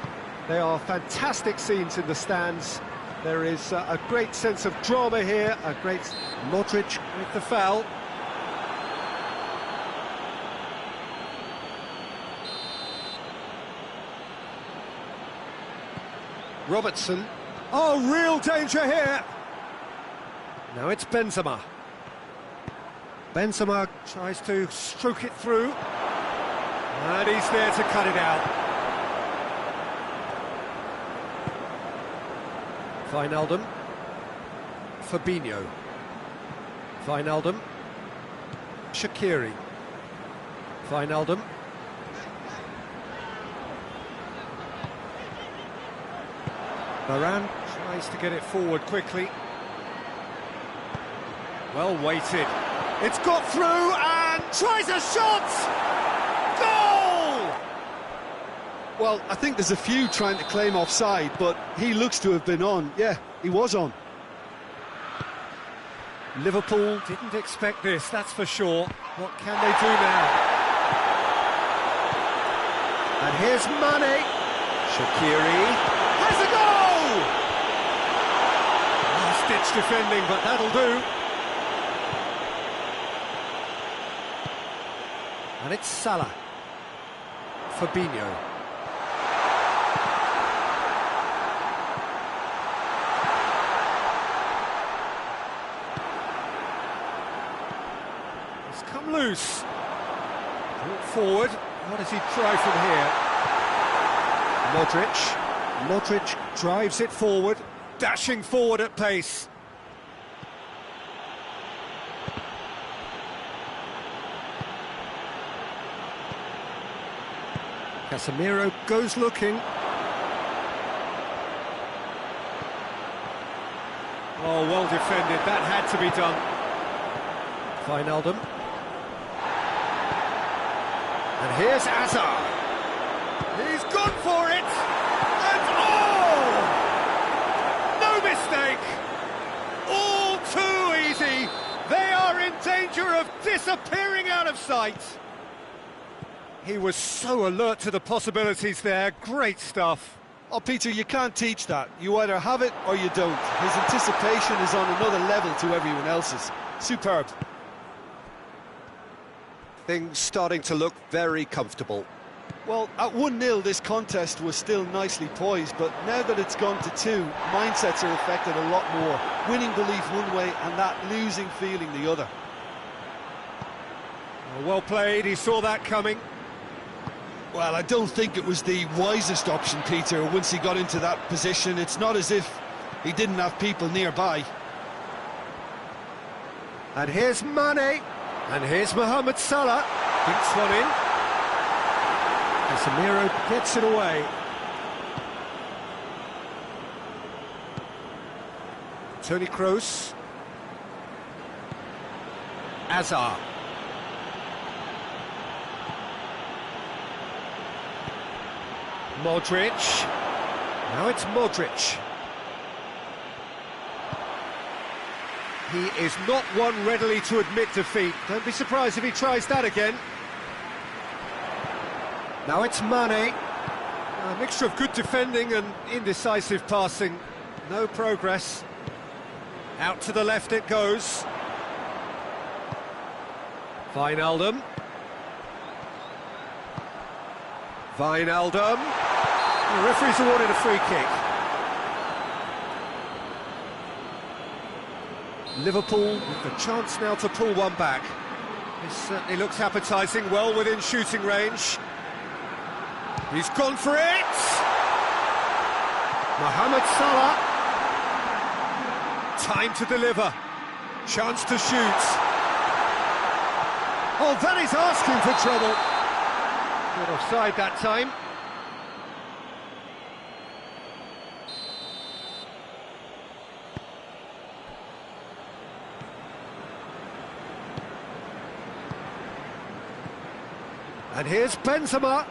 They are fantastic scenes in the stands. There is a great sense of drama here, a great... Modric with the foul. Robertson. Oh, real danger here. Now it's Benzema. Benzema tries to stroke it through. And he's there to cut it out. Wijnaldum. Fabinho. Wijnaldum. Shaqiri. Wijnaldum. Varane tries to get it forward quickly. Well weighted. It's got through and tries a shot! Goal! Well, I think there's a few trying to claim offside, but he looks to have been on. Yeah, he was on. Liverpool didn't expect this, that's for sure. What can they do now? And here's Mane. Shaqiri has a goal! Last-ditch defending, but that'll do. And it's Salah. Fabinho. He's come loose. Brought forward. What does he try from here? Modric. Modric drives it forward. Dashing forward at pace. Casemiro goes looking. Oh, well defended. That had to be done. Wijnaldum. And here's Hazard. He's gone for it. And oh! No mistake. All too easy. They are in danger of disappearing out of sight. He was so alert to the possibilities there. Great stuff. Oh, Peter, you can't teach that. You either have it or you don't. His anticipation is on another level to everyone else's. Superb. Things starting to look very comfortable. Well, at 1-0, this contest was still nicely poised, but now that it's gone to 2, mindsets are affected a lot more. Winning belief one way and that losing feeling the other. Well played, he saw that coming. Well, I don't think it was the wisest option, Peter, once he got into that position. It's not as if he didn't have people nearby. And here's Mane. And here's Mohamed Salah. Dinks one in. Casemiro gets it away. Toni Kroos. Hazard. Modric. Now it's Modric. He is not one readily to admit defeat. Don't be surprised if he tries that again. Now it's Mane. A mixture of good defending and indecisive passing. No progress. Out to the left it goes. Wijnaldum. Wijnaldum. The referee's awarded a free kick. Liverpool with the chance now to pull one back. This certainly looks appetising, well within shooting range. He's gone for it! Mohamed Salah. Time to deliver. Chance to shoot. Oh, that is asking for trouble. Good offside that time. And here's Benzema.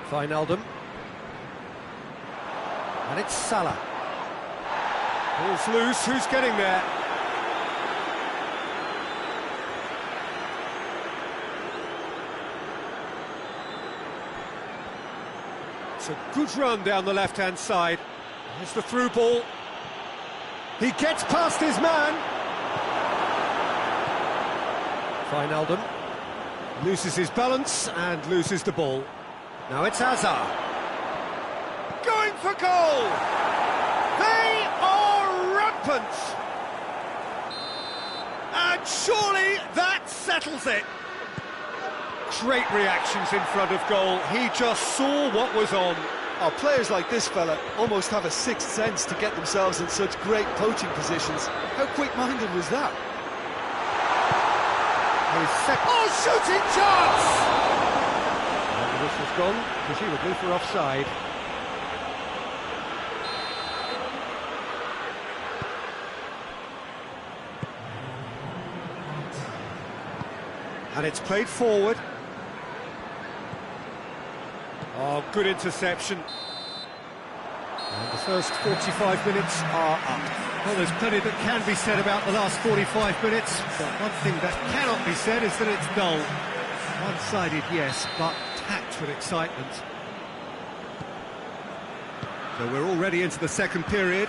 Wijnaldum. And it's Salah. Ball's loose, who's getting there? It's a good run down the left-hand side. Here's the through ball. He gets past his man. Wijnaldum loses his balance and loses the ball. Now it's Hazard. Going for goal! They are rampant! And surely that settles it. Great reactions in front of goal. He just saw what was on. Oh, players like this fella almost have a sixth sense to get themselves in such great poaching positions. How quick-minded was that? Shooting chance! And the whistle's gone, presumably for offside. And it's played forward. Oh, good interception. And the first 45 minutes are up. Well, there's plenty that can be said about the last 45 minutes, but one thing that cannot be said is that it's dull. One-sided, yes, but packed with excitement. So we're already into the second period.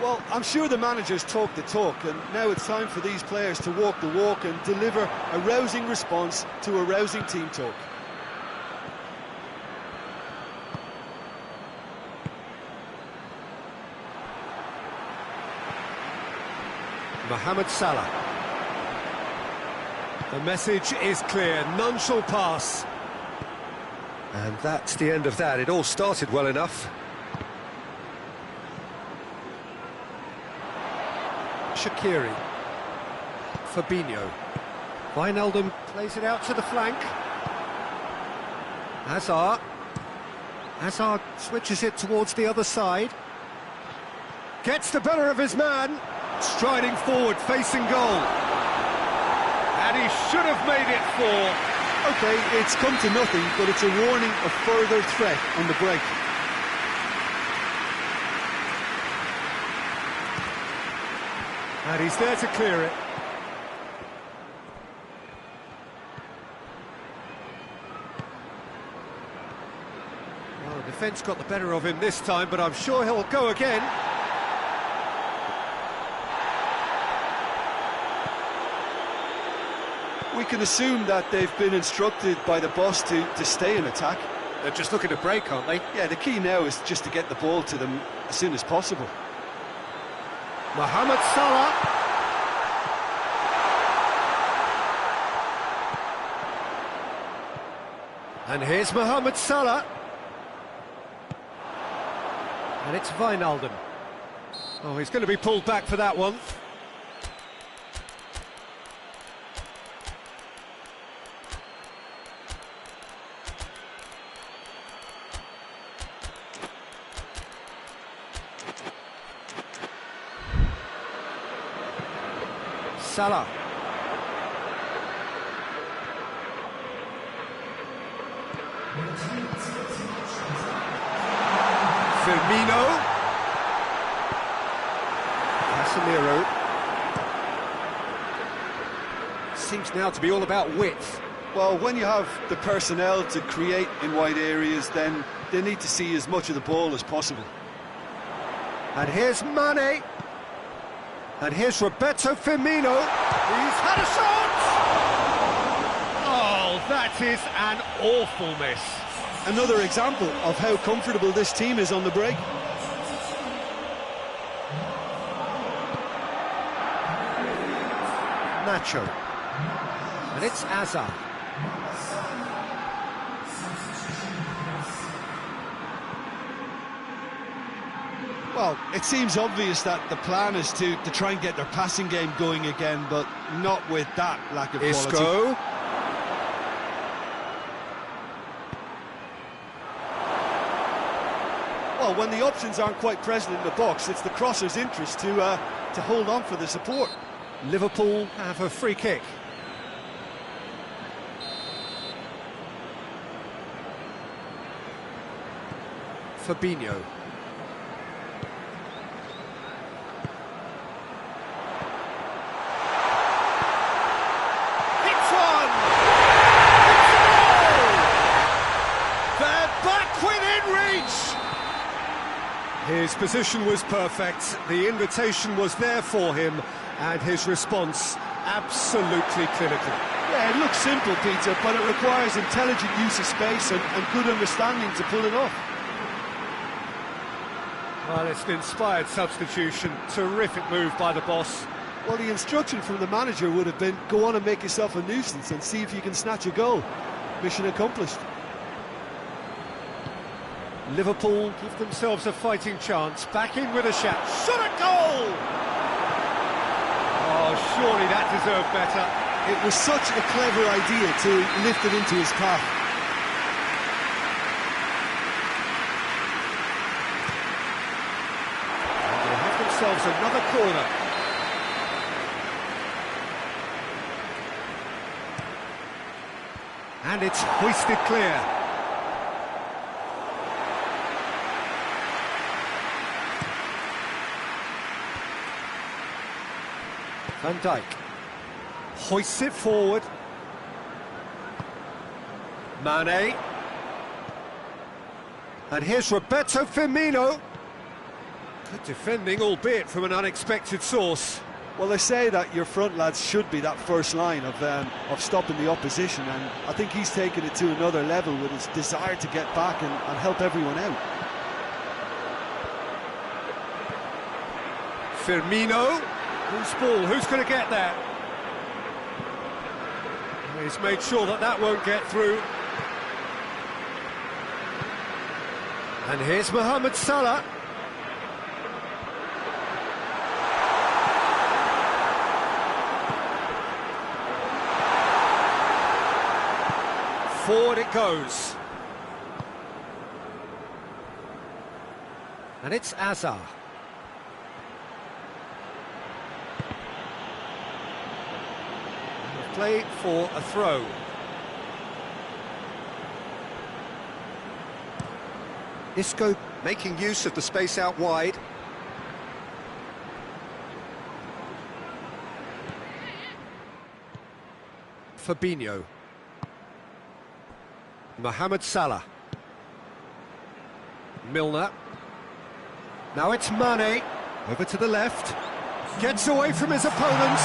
Well, I'm sure the managers talk the talk, and now it's time for these players to walk the walk and deliver a rousing response to a rousing team talk. Mohamed Salah. The message is clear, none shall pass. And that's the end of that. It all started well enough. Shaqiri. Fabinho. Wijnaldum plays it out to the flank. Hazard. Hazard switches it towards the other side. Gets the better of his man. Striding forward, facing goal. And he should have made it 4. OK, it's come to nothing, but it's a warning of further threat on the break. And he's there to clear it. Well, the defence got the better of him this time, but I'm sure he'll go again. We can assume that they've been instructed by the boss to stay in attack. They're just looking to break, aren't they? Yeah, the key now is just to get the ball to them as soon as possible. Mohamed Salah. And here's Mohamed Salah. And it's Wijnaldum. Oh, he's going to be pulled back for that one. Salah. Firmino. Casemiro. Seems now to be all about width. Well, when you have the personnel to create in wide areas, then they need to see as much of the ball as possible. And here's Mane. And here's Roberto Firmino. He's had a shot! Oh, that is an awful miss. Another example of how comfortable this team is on the break. Nacho. And it's Hazard. Well, it seems obvious that the plan is to try and get their passing game going again, but not with that lack of quality. Isco. Well, when the options aren't quite present in the box, it's the crosser's interest to hold on for the support. Liverpool have a free kick. Fabinho. Hits one! It's a goal! They're back within reach! His position was perfect, the invitation was there for him, and his response absolutely clinical. Yeah, it looks simple, Peter, but it requires intelligent use of space and good understanding to pull it off. Well, it's an inspired substitution, terrific move by the boss. Well, the instruction from the manager would have been, go on and make yourself a nuisance and see if you can snatch a goal. Mission accomplished. Liverpool give themselves a fighting chance, back in with a shot, shot at goal! Oh, surely that deserved better. It was such a clever idea to lift it into his path. And they have themselves another corner. And it's hoisted clear. Van Dijk hoists it forward. Mane. And here's Roberto Firmino. Good defending, albeit from an unexpected source. Well, they say that your front lads should be that first line of stopping the opposition, and I think he's taken it to another level with his desire to get back and help everyone out. Firmino. Who's ball? Who's going to get that? He's made sure that that won't get through. And here's Mohamed Salah. Forward it goes. And it's Azar. Play for a throw. Isco making use of the space out wide. Fabinho. Mohamed Salah. Milner. Now it's Mane. Over to the left. Gets away from his opponent.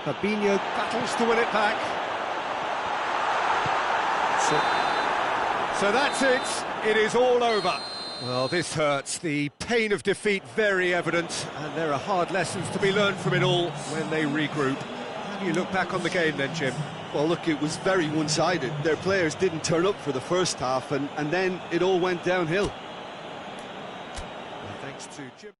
Fabinho battles to win it back. So that's it. It is all over. Well, this hurts. The pain of defeat very evident, and there are hard lessons to be learned from it all when they regroup. How do you look back on the game then, Jim? Well, look, it was very one-sided. Their players didn't turn up for the first half, and then it all went downhill. Well, thanks to Jim.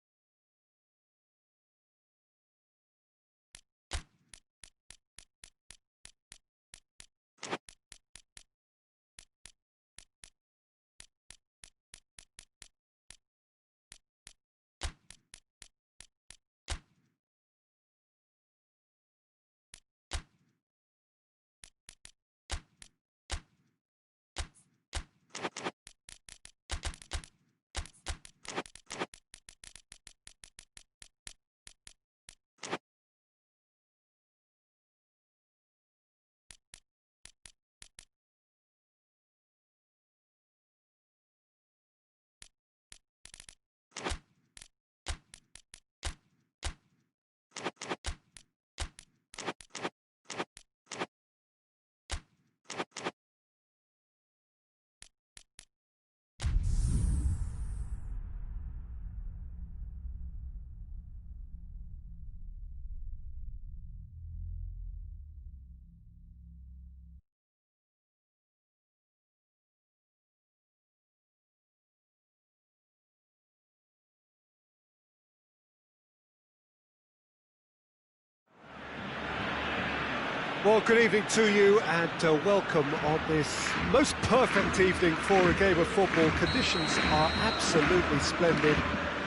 Well, good evening to you and welcome on this most perfect evening for a game of football. Conditions are absolutely splendid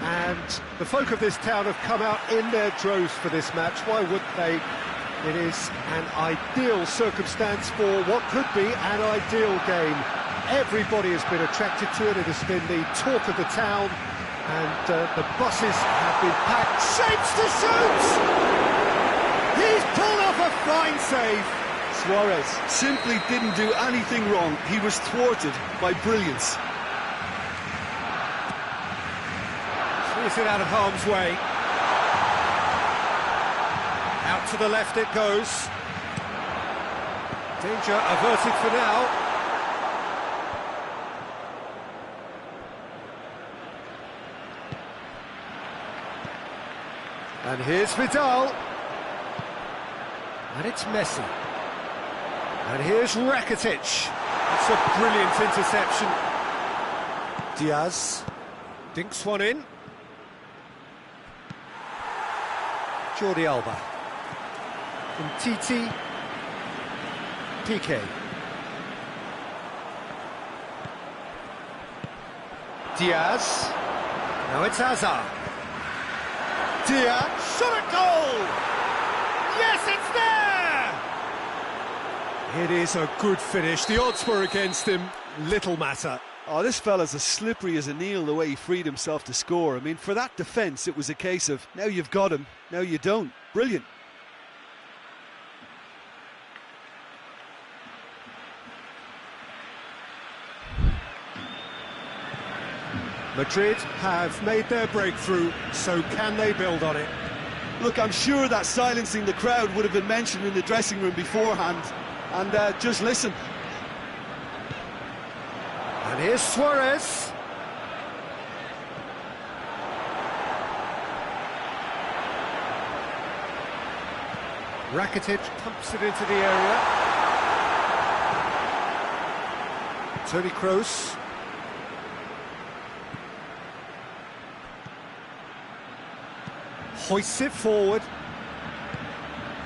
and the folk of this town have come out in their droves for this match. Why wouldn't they? It is an ideal circumstance for what could be an ideal game. Everybody has been attracted to it. It has been the talk of the town, and the buses have been packed. Shapes to shoot! He's pulled off a fine save. Suarez simply didn't do anything wrong. He was thwarted by brilliance. He's it out of harm's way. Out to the left it goes. Danger averted for now. And here's Vidal. And it's Messi. And here's Rakitic. It's a brilliant interception. Diaz dinks one in. Jordi Alba. From Titi. Piqué. Diaz. Now it's Hazard. Diaz. Shot at goal! Yes, it's there! It is a good finish. The odds were against him. Little matter. Oh, this fella's as slippery as a eel, the way he freed himself to score. I mean, for that defence, it was a case of, now you've got him, now you don't. Brilliant. Madrid have made their breakthrough, so can they build on it? Look, I'm sure that silencing the crowd would have been mentioned in the dressing room beforehand. And just listen. And here's Suarez. Rakitic pumps it into the area. Toni Kroos. Hoists it forward.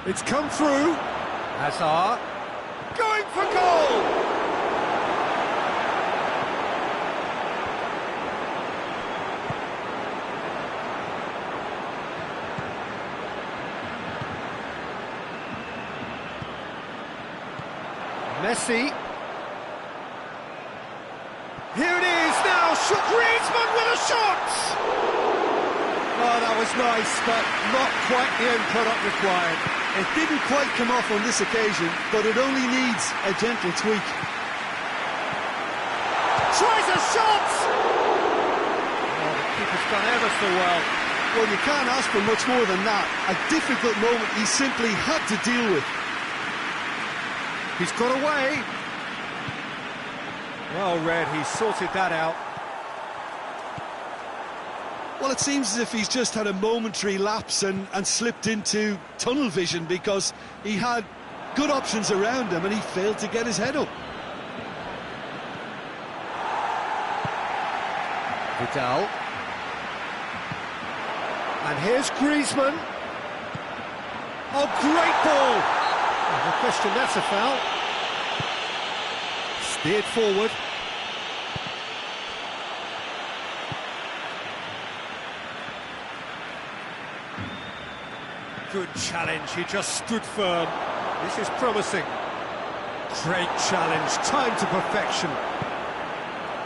It's come through. Hazard. Going for goal! Messi. Here it is now. Griezmann with a shot! Oh, that was nice, but not quite the end product required. It didn't quite come off on this occasion, but it only needs a gentle tweak. Tries a shot! Oh, the keeper's done ever so well. Well, you can't ask for much more than that. A difficult moment he simply had to deal with. He's got away. Well read, he sorted that out. Well, it seems as if he's just had a momentary lapse and slipped into tunnel vision, because he had good options around him and he failed to get his head up. Vidal. And here's Griezmann. Oh, great ball! No question, that's a foul. Steered forward. Good challenge, he just stood firm. This is promising. Great challenge, time to perfection.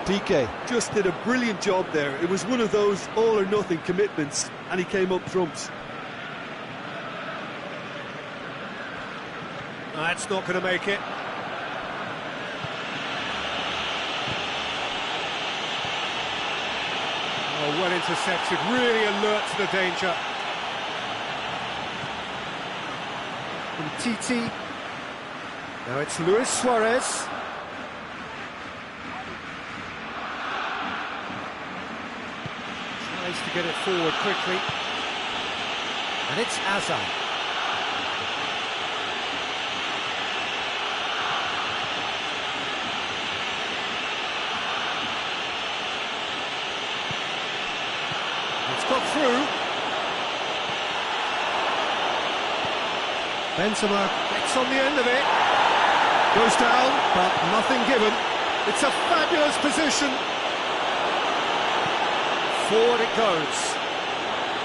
Piqué just did a brilliant job there. It was one of those all-or-nothing commitments, and he came up trumps. That's not going to make it. Oh, well intercepted, really alert to the danger. From Titi. Now it's Luis Suarez. Tries to get it forward quickly. And it's Hazard. It's got through. Benzema gets on the end of it. Goes down, but nothing given. It's a fabulous position. Forward it goes.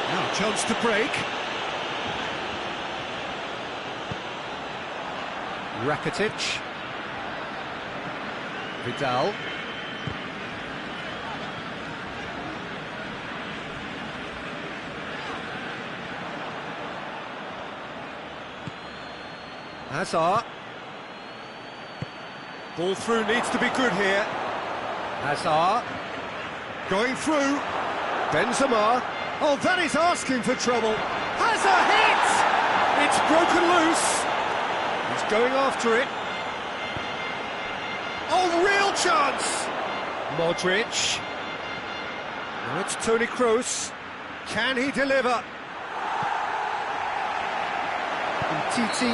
Now chance to break. Rakitic. Vidal. Hazard. Ball through needs to be good here. Hazard. Going through. Benzema. Oh, that is asking for trouble. Hazard hits! It's broken loose. He's going after it. Oh, real chance! Modric. Now it's Toni Kroos. Can he deliver? And Titi.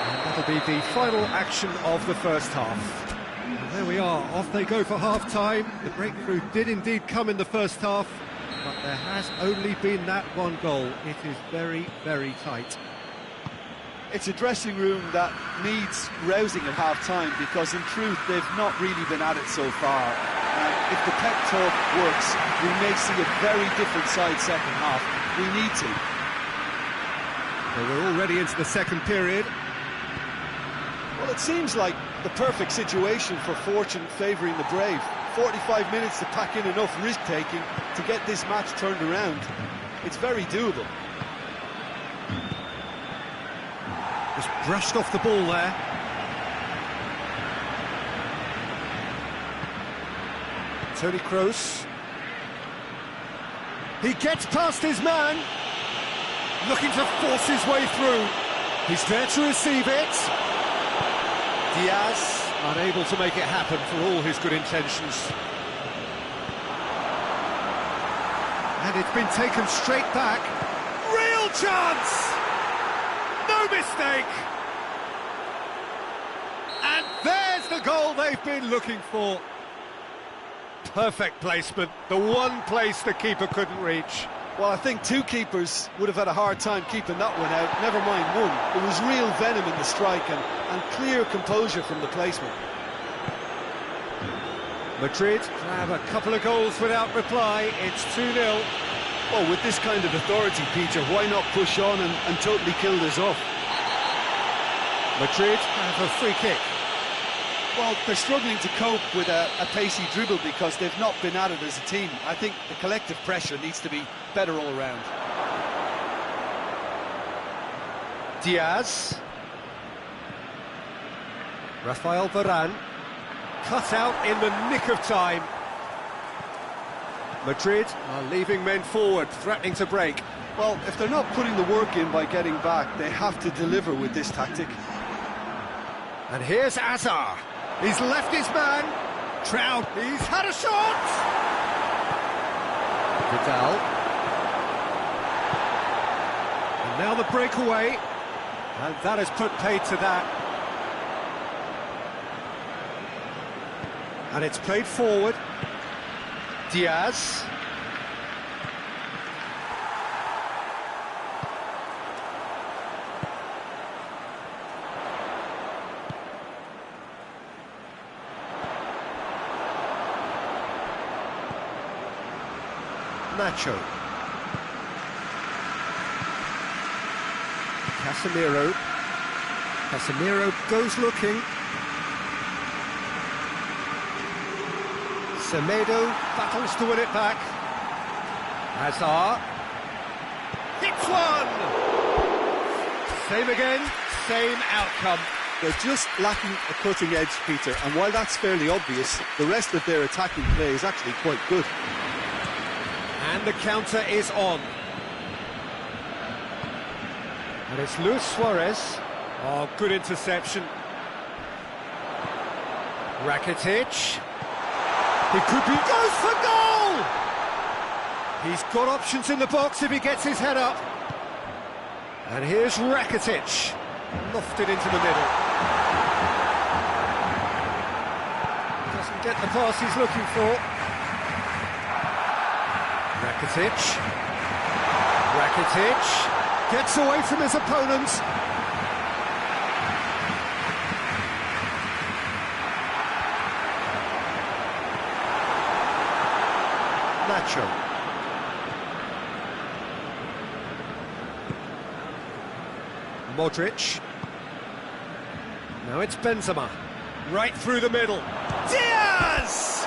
And that'll be the final action of the first half. And there we are, off they go for half-time. The breakthrough did indeed come in the first half, but there has only been that one goal. It is very, very tight. It's a dressing room that needs rousing at half-time, because in truth they've not really been at it so far. And if the pep talk works, we may see a very different side second half. We need to. Well, we're already into the second period. Well, it seems like the perfect situation for fortune favouring the brave. 45 minutes to pack in enough risk-taking to get this match turned around. It's very doable. Just brushed off the ball there. Toni Kroos. He gets past his man. Looking to force his way through. He's there to receive it. Diaz, unable to make it happen for all his good intentions. And it's been taken straight back. Real chance! No mistake! And there's the goal they've been looking for. Perfect placement, the one place the keeper couldn't reach. Well, I think two keepers would have had a hard time keeping that one out, never mind one. There was real venom in the strike and clear composure from the placement. Madrid have a couple of goals without reply. It's 2-0. Well, with this kind of authority, Peter, why not push on and totally kill this off? Madrid have a free kick. Well, they're struggling to cope with a pacey dribble because they've not been at it as a team. I think the collective pressure needs to be better all round. Diaz. Rafael Varane. Cut out in the nick of time. Madrid are leaving men forward, threatening to break. Well, if they're not putting the work in by getting back, they have to deliver with this tactic. And here's Hazard. He's left his man. Trout, he's had a shot! Vidal. And now the breakaway. And that has put paid to that. And it's played forward. Diaz. Nacho. Casemiro. Casemiro goes looking. Semedo battles to win it back. Hazard. Hits one! Same again, same outcome. They're just lacking a cutting edge, Peter, and while that's fairly obvious, the rest of their attacking play is actually quite good. And the counter is on. And it's Luis Suarez. Oh, good interception. Rakitic. He could be... Goes for goal! He's got options in the box if he gets his head up. And here's Rakitic. Lofted into the middle. Doesn't get the pass he's looking for. Rakitic. Rakitic gets away from his opponent. Nacho. Modric. Now it's Benzema, right through the middle. Diaz!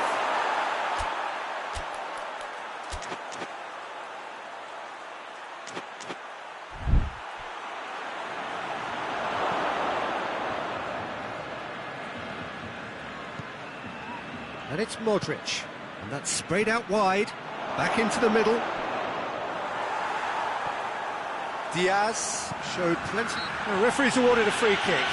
And it's Modric, and that's sprayed out wide, back into the middle. Diaz showed plenty. The referee's awarded a free kick.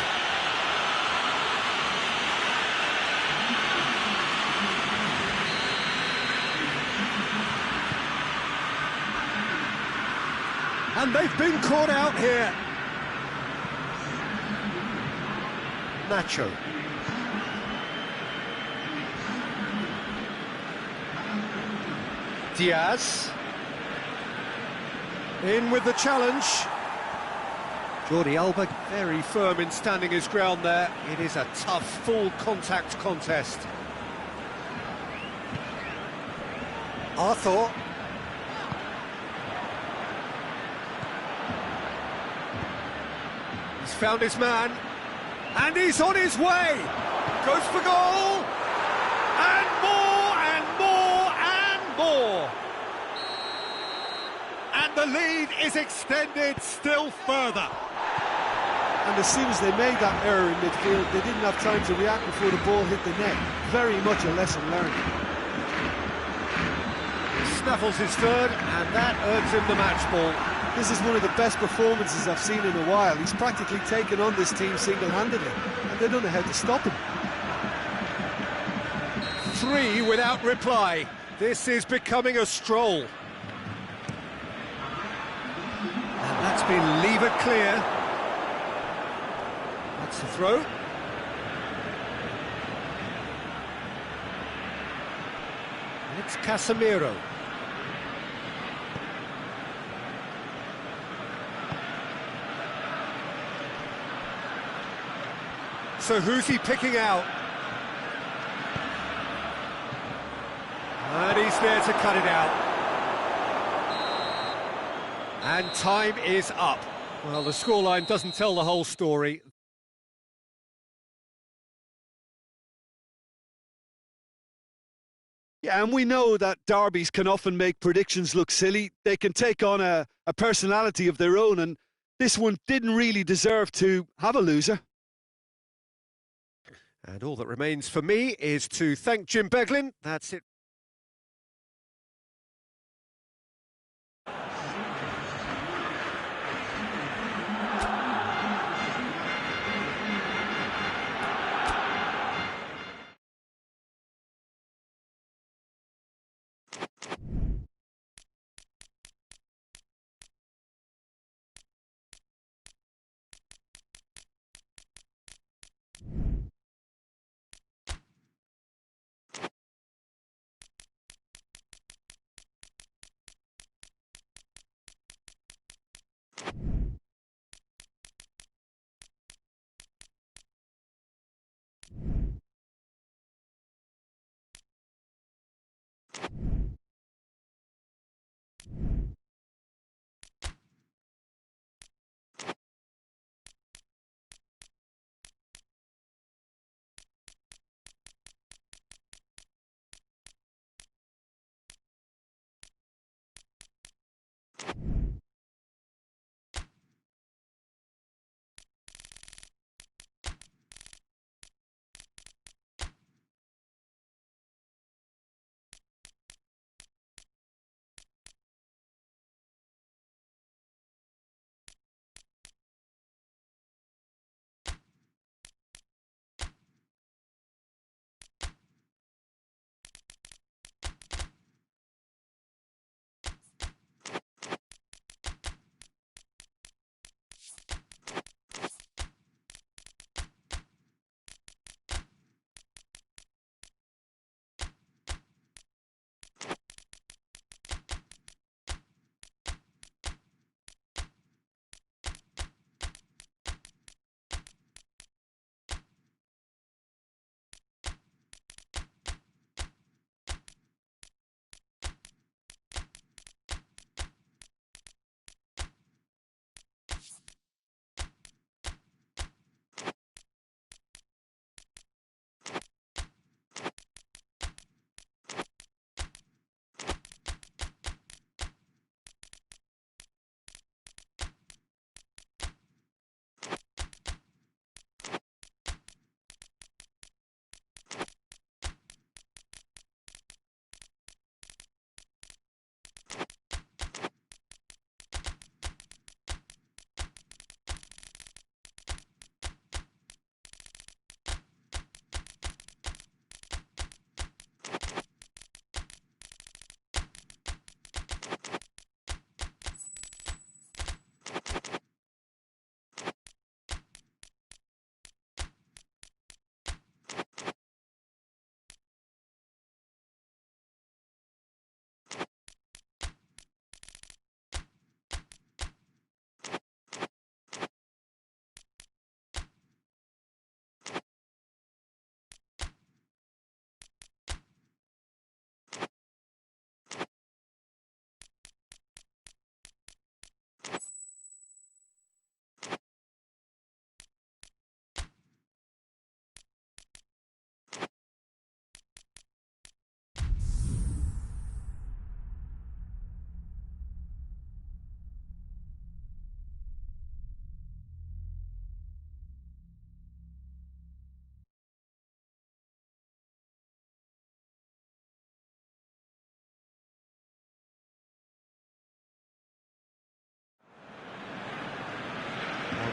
And they've been caught out here. Nacho. Diaz. In with the challenge. Jordi Alba very firm in standing his ground there. It is a tough, full contact contest. Arthur. He's found his man. And he's on his way. Goes for goal. And more and more and more. And the lead is extended still further. And as soon as they made that error in midfield, they didn't have time to react before the ball hit the net. Very much a lesson learned. He snaffles his third, and that earns him the match ball. This is one of the best performances I've seen in a while. He's practically taken on this team single-handedly, and they don't know how to stop him. 3 without reply. This is becoming a stroll. And that's been levered clear. That's the throw. And it's Casemiro. So who's he picking out? And he's there to cut it out. And time is up. Well, the scoreline doesn't tell the whole story. Yeah, and we know that derbies can often make predictions look silly. They can take on a personality of their own, and this one didn't really deserve to have a loser. And all that remains for me is to thank Jim Beglin. That's it.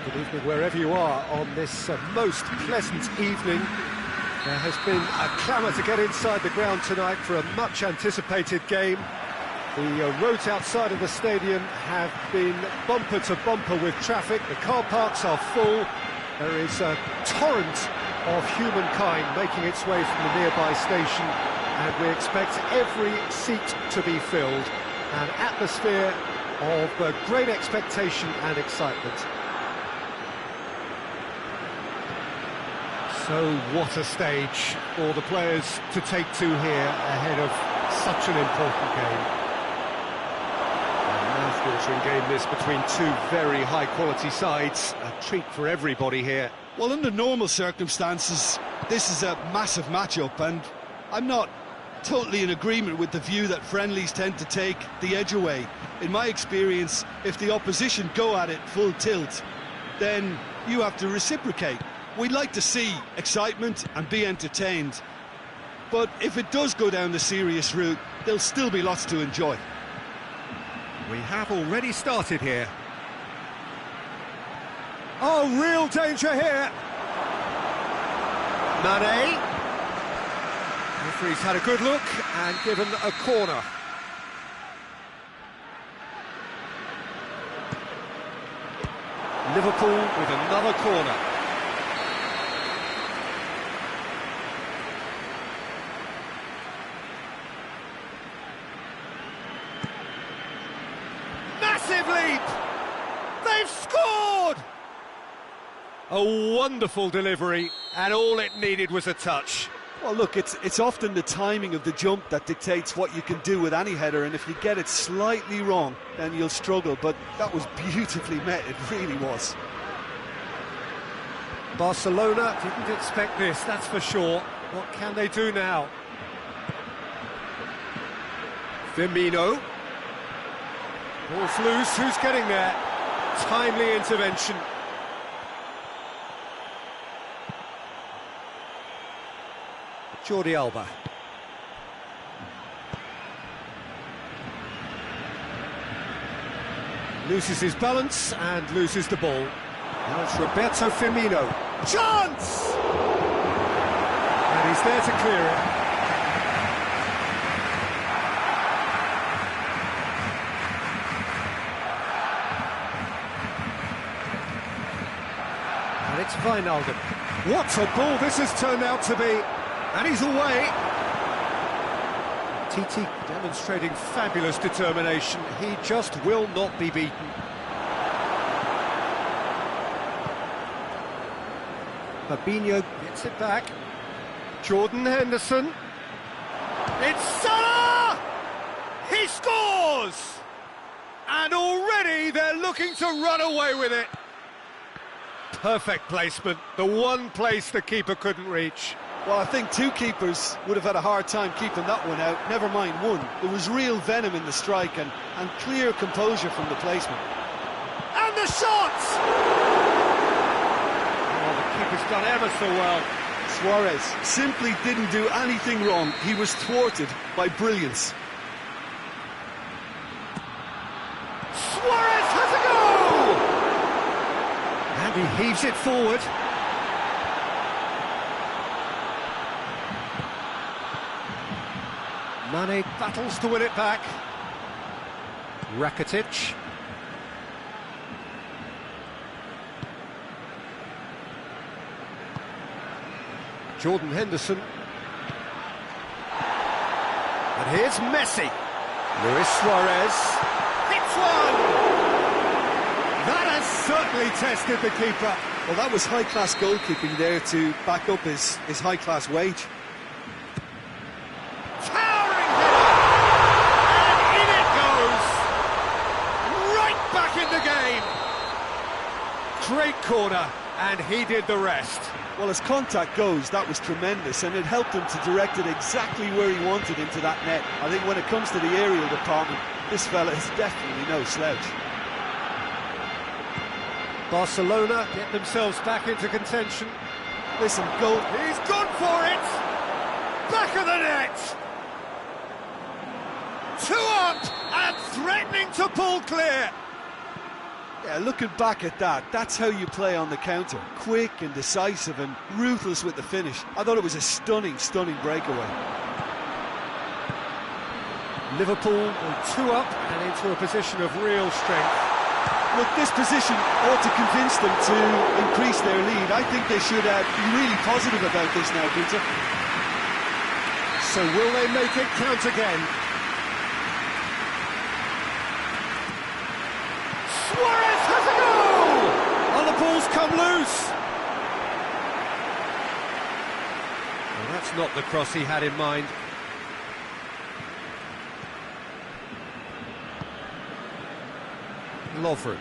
Good evening wherever you are on this most pleasant evening. There has been a clamour to get inside the ground tonight for a much anticipated game. The roads outside of the stadium have been bumper to bumper with traffic. The car parks are full. There is a torrent of humankind making its way from the nearby station, and we expect every seat to be filled. An atmosphere of great expectation and excitement. So what a stage for the players to take to here ahead of such an important game. A mouth-watering game this between two very high-quality sides. A treat for everybody here. Well, under normal circumstances, this is a massive matchup, and I'm not totally in agreement with the view that friendlies tend to take the edge away. In my experience, if the opposition go at it full tilt, then you have to reciprocate. We'd like to see excitement and be entertained, but if it does go down the serious route, there'll still be lots to enjoy. We have already started here. Oh, real danger here. Mane. Referee's had a good look and given a corner. Liverpool with another corner. Massive leap! They've scored! A wonderful delivery, and all it needed was a touch. Well, look, it's often the timing of the jump that dictates what you can do with any header, and if you get it slightly wrong, then you'll struggle, but that was beautifully met, it really was. Barcelona didn't expect this, that's for sure. What can they do now? Firmino. Ball's loose, who's getting there? Timely intervention. Jordi Alba. Loses his balance and loses the ball. Now it's Roberto Firmino. Chance! And he's there to clear it. And it's Wijnaldum. What a ball this has turned out to be. And he's away. Titi demonstrating fabulous determination. He just will not be beaten. Fabinho gets it back. Jordan Henderson. It's Salah! He scores! And already they're looking to run away with it. Perfect placement. The one place the keeper couldn't reach. Well, I think two keepers would have had a hard time keeping that one out, never mind one. There was real venom in the strike and clear composure from the placement. And the shot! Oh, the keeper's done ever so well. Suarez simply didn't do anything wrong. He was thwarted by brilliance. Suarez has a goal! And he heaves it forward. Mane battles to win it back. Rakitic. Jordan Henderson. And here's Messi. Luis Suarez. Hits one! That has certainly tested the keeper. Well, that was high-class goalkeeping there to back up his high-class wage. Great corner, and he did the rest. Well, as contact goes, that was tremendous, and it helped him to direct it exactly where he wanted into that net. I think when it comes to the aerial department, this fella is definitely no slouch. Barcelona get themselves back into contention. Listen, goal. He's gone for it! Back of the net! 2 up, and threatening to pull clear. Yeah, looking back at that, that's how you play on the counter. Quick and decisive and ruthless with the finish. I thought it was a stunning, stunning breakaway. Liverpool go 2 up and into a position of real strength. Look, this position ought to convince them to increase their lead. I think they should be really positive about this now, Peter. So will they make it count again? Suarez has a goal! And the ball's come loose. Well, that's not the cross he had in mind. Lovren.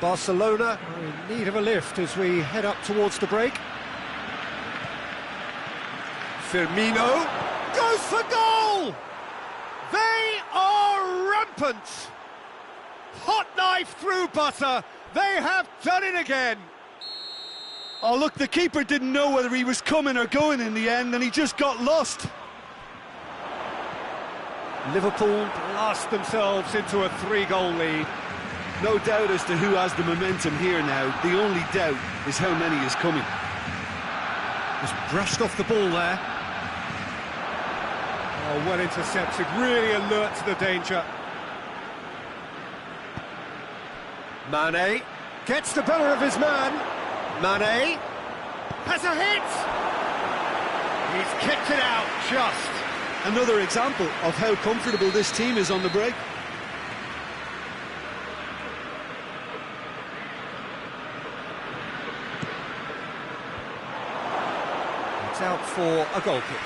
Barcelona are in need of a lift as we head up towards the break. Firmino goes for goal! They are rampant! Hot knife through butter, they have done it again! Oh look, the keeper didn't know whether he was coming or going in the end, and he just got lost. Liverpool blast themselves into a 3-goal lead. No doubt as to who has the momentum here now. The only doubt is how many is coming. Just brushed off the ball there. Oh, well intercepted, really alert to the danger. Mane gets the better of his man. Mane has a hit. He's kicked it out just. Another example of how comfortable this team is on the break. It's out for a goal kick.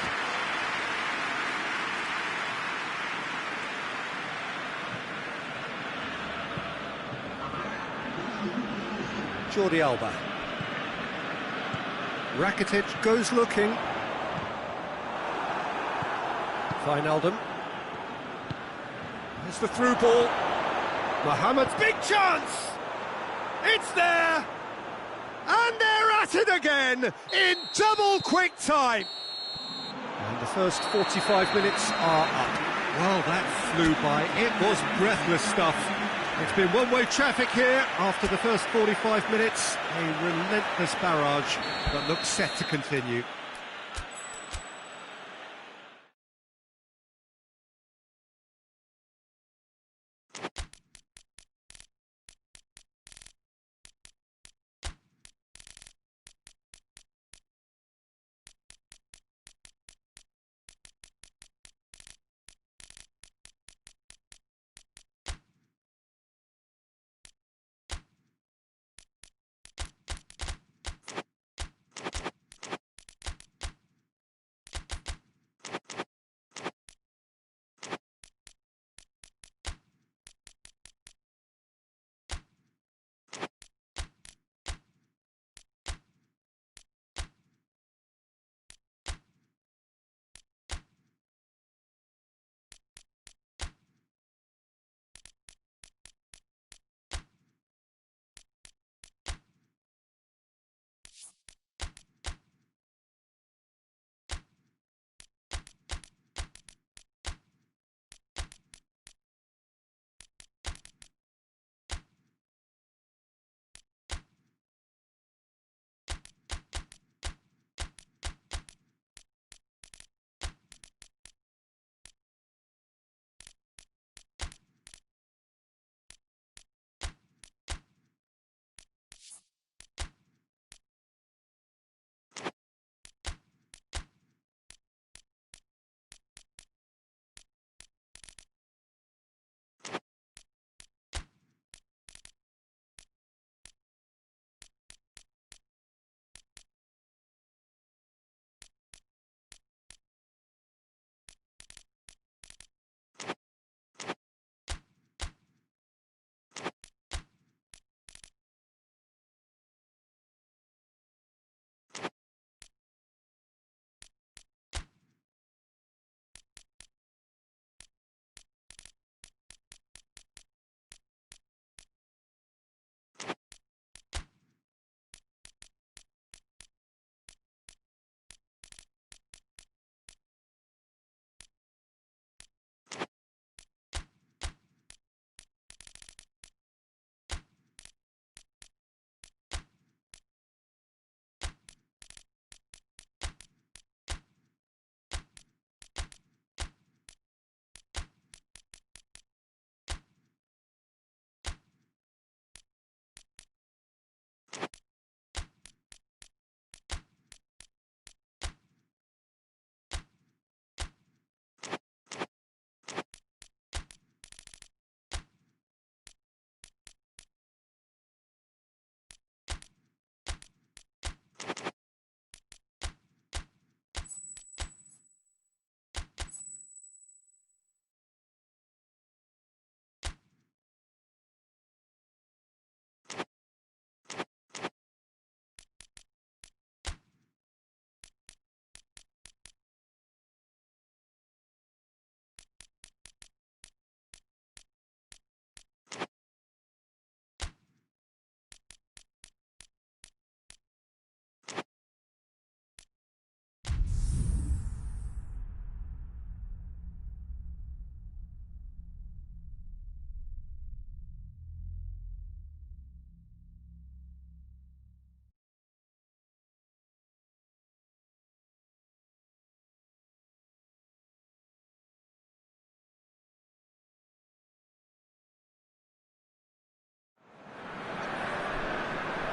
Jordi Alba. Rakitic goes looking. Wijnaldum. There's the through ball. Mohamed's big chance! It's there! And they're at it again in double quick time. And the first 45 minutes are up. Well, that flew by. It was breathless stuff. It's been one-way traffic here after the first 45 minutes. A relentless barrage that looks set to continue.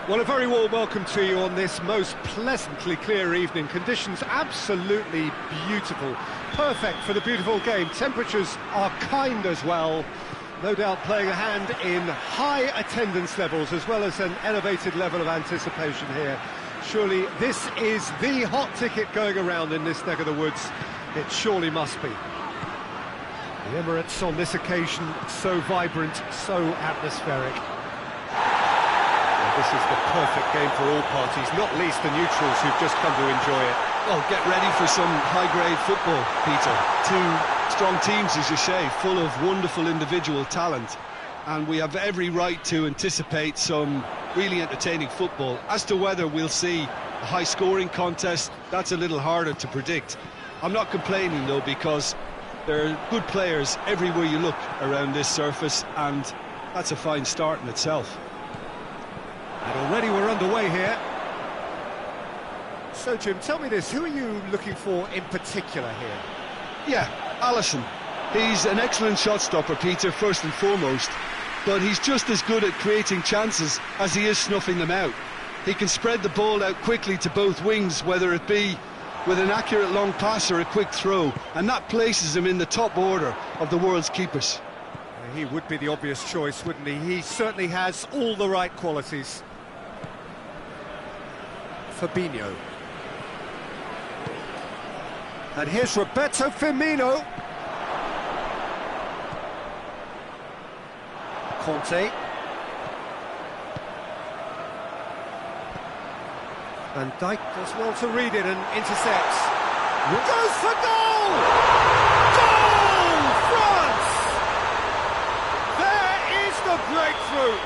Well, a very warm welcome to you on this most pleasantly clear evening. Conditions absolutely beautiful. Perfect for the beautiful game. Temperatures are kind as well. No doubt playing a hand in high attendance levels as well as an elevated level of anticipation here. Surely this is the hot ticket going around in this neck of the woods. It surely must be. The Emirates on this occasion so vibrant, so atmospheric. This is the perfect game for all parties, not least the neutrals who've just come to enjoy it. Well, get ready for some high-grade football, Peter. Two strong teams, as you say, full of wonderful individual talent. And we have every right to anticipate some really entertaining football. As to whether we'll see a high-scoring contest, that's a little harder to predict. I'm not complaining, though, because there are good players everywhere you look around this surface, and that's a fine start in itself. And already we're underway here. So, Jim, tell me this, who are you looking for in particular here? Yeah, Alisson. He's an excellent shot stopper, Peter, first and foremost, but he's just as good at creating chances as he is snuffing them out. He can spread the ball out quickly to both wings, whether it be with an accurate long pass or a quick throw, and that places him in the top order of the world's keepers. He would be the obvious choice, wouldn't he? He certainly has all the right qualities. Fabinho. And here's Roberto Firmino. Conte. Van Dijk does well to read it and intercepts. Goes for goal! Goal! France! There is the breakthrough!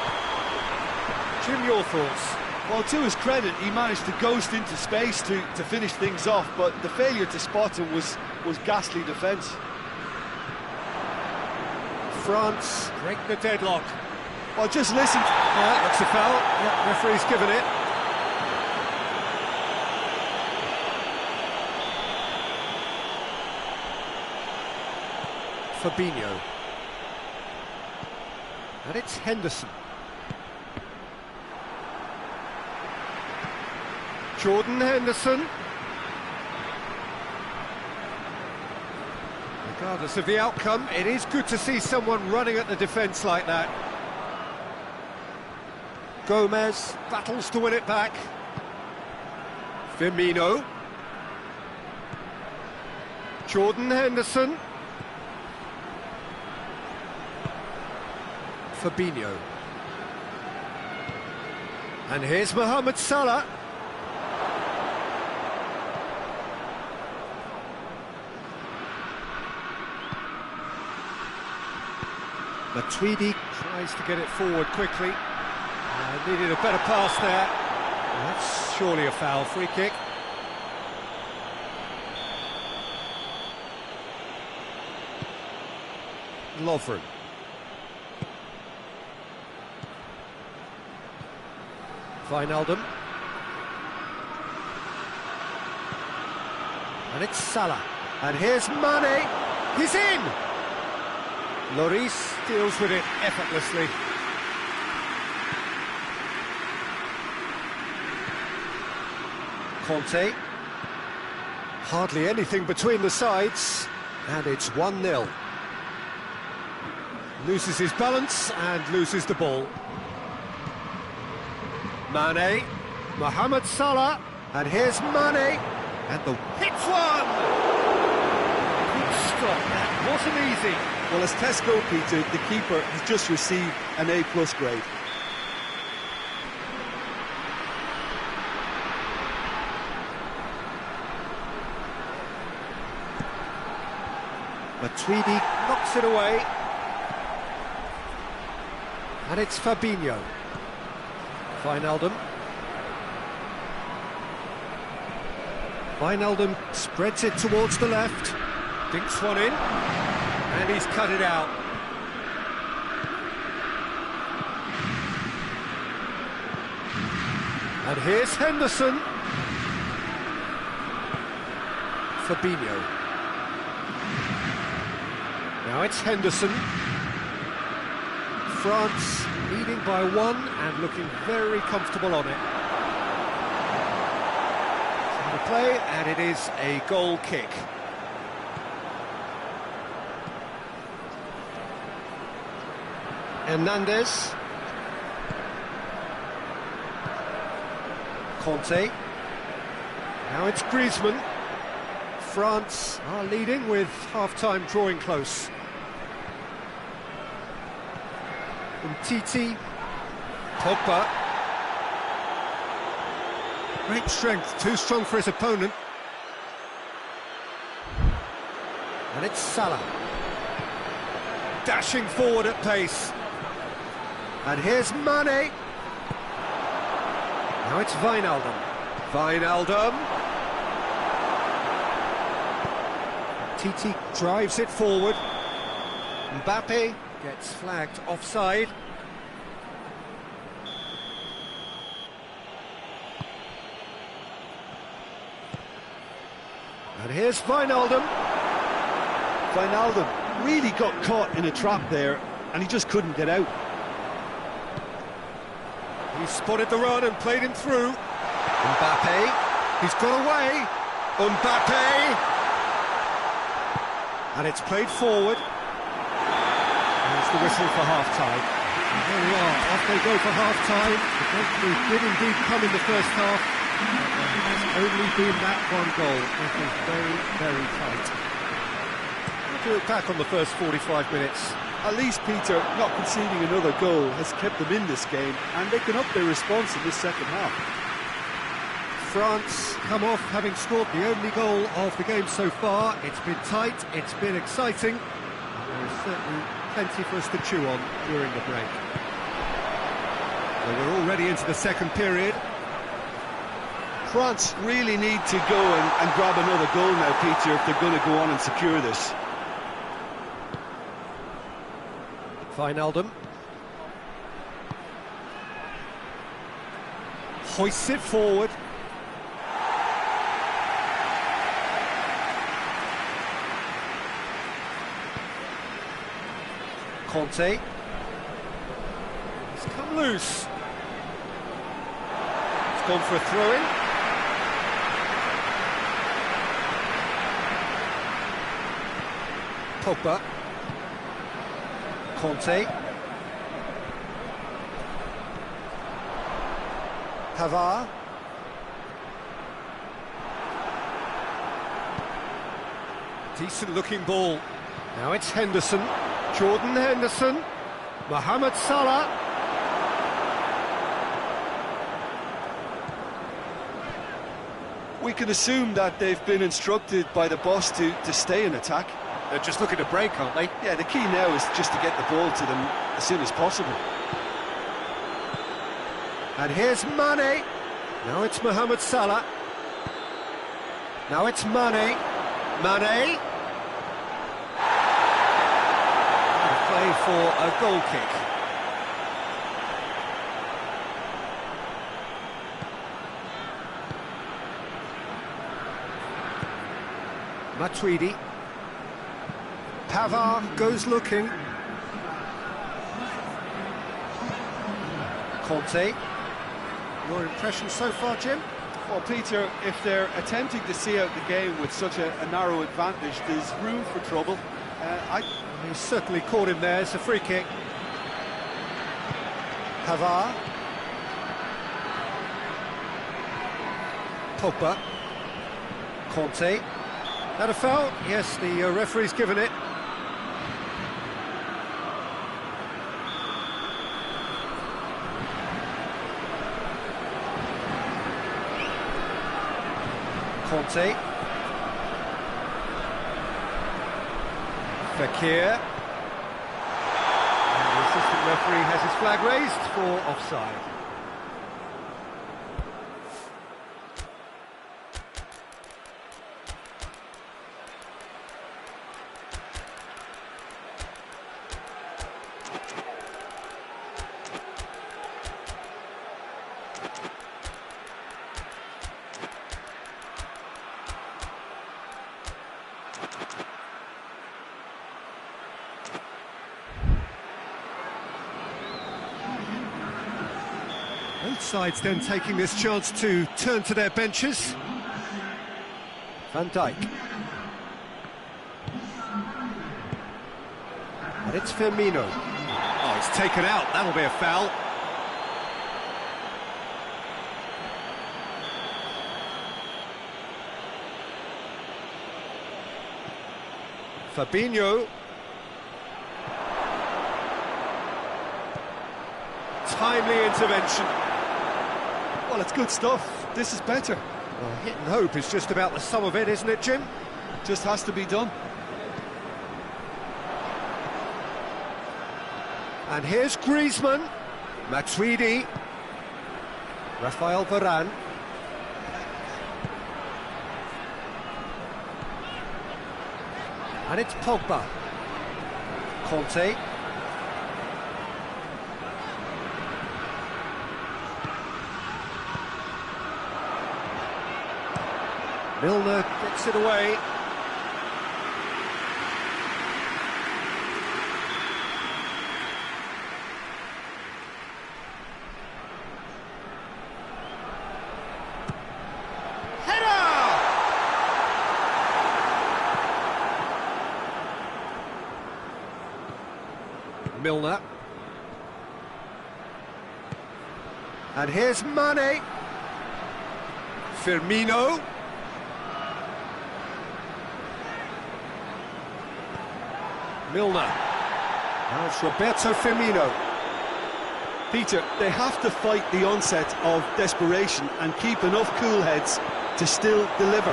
Jim, your thoughts? Well, to his credit, he managed to ghost into space to finish things off, but the failure to spot him was ghastly defence. France break the deadlock. Well, just listen. That's a foul. Yeah, referee's given it. Fabinho. And it's Henderson. Jordan Henderson. Regardless of the outcome, it is good to see someone running at the defence like that. Gomez battles to win it back. Firmino. Jordan Henderson. Fabinho. And here's Mohamed Salah. Matuidi tries to get it forward quickly. Needed a better pass there. That's surely a foul. Free kick. Lovren. Wijnaldum. And it's Salah. And here's Mane. He's in! Lloris deals with it effortlessly. Conte. Hardly anything between the sides. And it's 1-0. Loses his balance and loses the ball. Mane. Mohamed Salah. And here's Mane. And the hits one! Good stop. That wasn't easy. Well, as Tesco, Peter, the keeper has just received an A+ grade. Matuidi knocks it away. And it's Fabinho. Wijnaldum. Wijnaldum spreads it towards the left. Dinks one in. And he's cut it out. And here's Henderson. Fabinho. Now it's Henderson. France leading by 1 and looking very comfortable on it. So the play, and it is a goal kick. Hernandez. Conte. Now it's Griezmann. France are leading with half-time drawing close. Titi. Pogba. Great strength, too strong for his opponent. And it's Salah. Dashing forward at pace. And here's Mane. Now it's Wijnaldum. Wijnaldum. Titi drives it forward. Mbappe gets flagged offside. And here's Wijnaldum. Wijnaldum really got caught in a trap there, and he just couldn't get out. He spotted the run and played him through. Mbappe, he's got away. Mbappe! And it's played forward. There's the whistle for half-time. And here we are, off they go for half-time. The breakthrough did indeed come in the first half. But there has only been that one goal. It was very, very tight. How do you look back on the first 45 minutes? At least, Peter, not conceding another goal has kept them in this game, and they can up their response in this second half. France come off having scored the only goal of the game so far. It's been tight, it's been exciting, and there is certainly plenty for us to chew on during the break. Well, we're already into the second period. France really need to go and grab another goal now, Peter, if they're going to go on and secure this. Wijnaldum. Hoists it forward. Conte. He's come loose. It's gone for a throw-in. Pogba. Conte. Pavard. Decent looking ball. Now it's Henderson. Jordan Henderson. Mohamed Salah. We can assume that they've been instructed by the boss to stay in attack. They're just looking to break, aren't they? Yeah, the key now is just to get the ball to them as soon as possible. And here's Mane. Now it's Mohamed Salah. Now it's Mane. Mane. And a play for a goal kick. Matuidi. Pavard goes looking. Conte. Your impression so far, Jim? Well, Peter, if they're attempting to see out the game with such a narrow advantage, there's room for trouble. He's certainly caught him there. It's a free kick. Pavard. Pogba. Conte. That a foul? Yes, the referee's given it. Conte. Fekir. And the assistant referee has his flag raised for offside. Both sides then taking this chance to turn to their benches. Van Dijk. And it's Firmino. Oh, he's taken out. That'll be a foul. Fabinho. Timely intervention. Well, it's good stuff. This is better. Well, hit and hope is just about the sum of it, isn't it, Jim? Just has to be done. And here's Griezmann. Matuidi. Rafael Varane. And it's Pogba. Conte. Milner gets it away. Milner. And here's Mane. Firmino. Milner. Now it's Roberto Firmino. Peter, they have to fight the onset of desperation and keep enough cool heads to still deliver.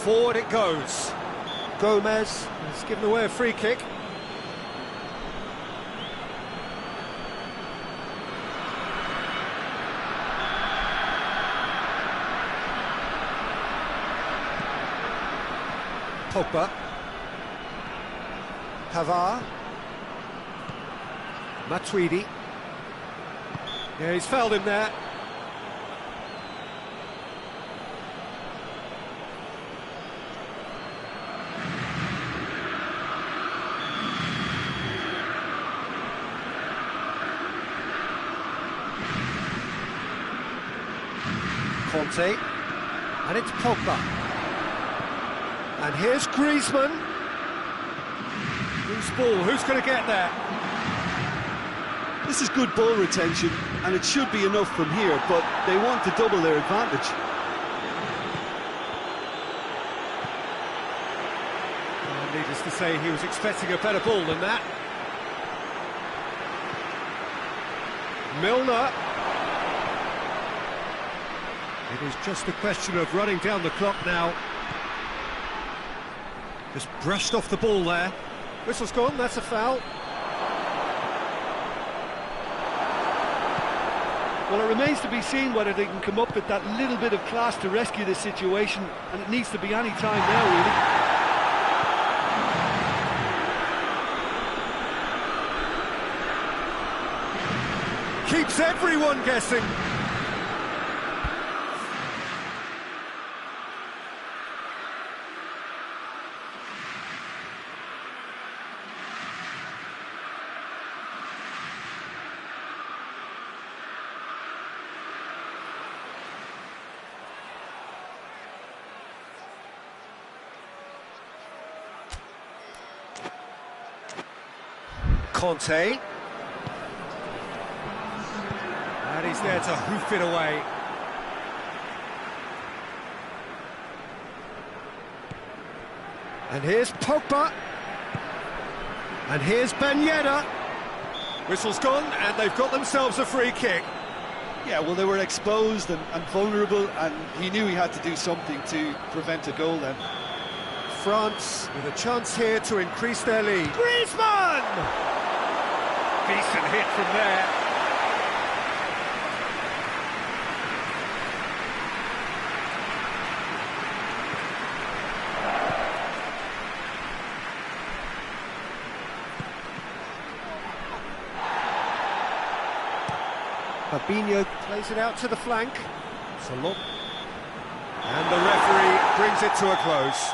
Forward it goes. Gomez has given away a free kick. Pogba. Pavard. Matuidi. Yeah, he's fouled him there. Conte, and it's Pogba, and here's Griezmann. Loose ball, who's going to get there? This is good ball retention, and it should be enough from here, but they want to double their advantage. Needless to say, he was expecting a better ball than that. Milner. It is just a question of running down the clock now. Just brushed off the ball there. Whistle's gone, that's a foul. Well, it remains to be seen whether they can come up with that little bit of class to rescue the situation, and it needs to be any time now, really. Keeps everyone guessing. Conte. And he's there to hoof it away. And here's Pogba. And here's Ben Yedder. Whistle's gone, and they've got themselves a free kick. Yeah, well, they were exposed and vulnerable, and he knew he had to do something to prevent a goal then. France with a chance here to increase their lead. Griezmann! Decent hit from there. Fabinho plays it out to the flank. Salon. And the referee brings it to a close.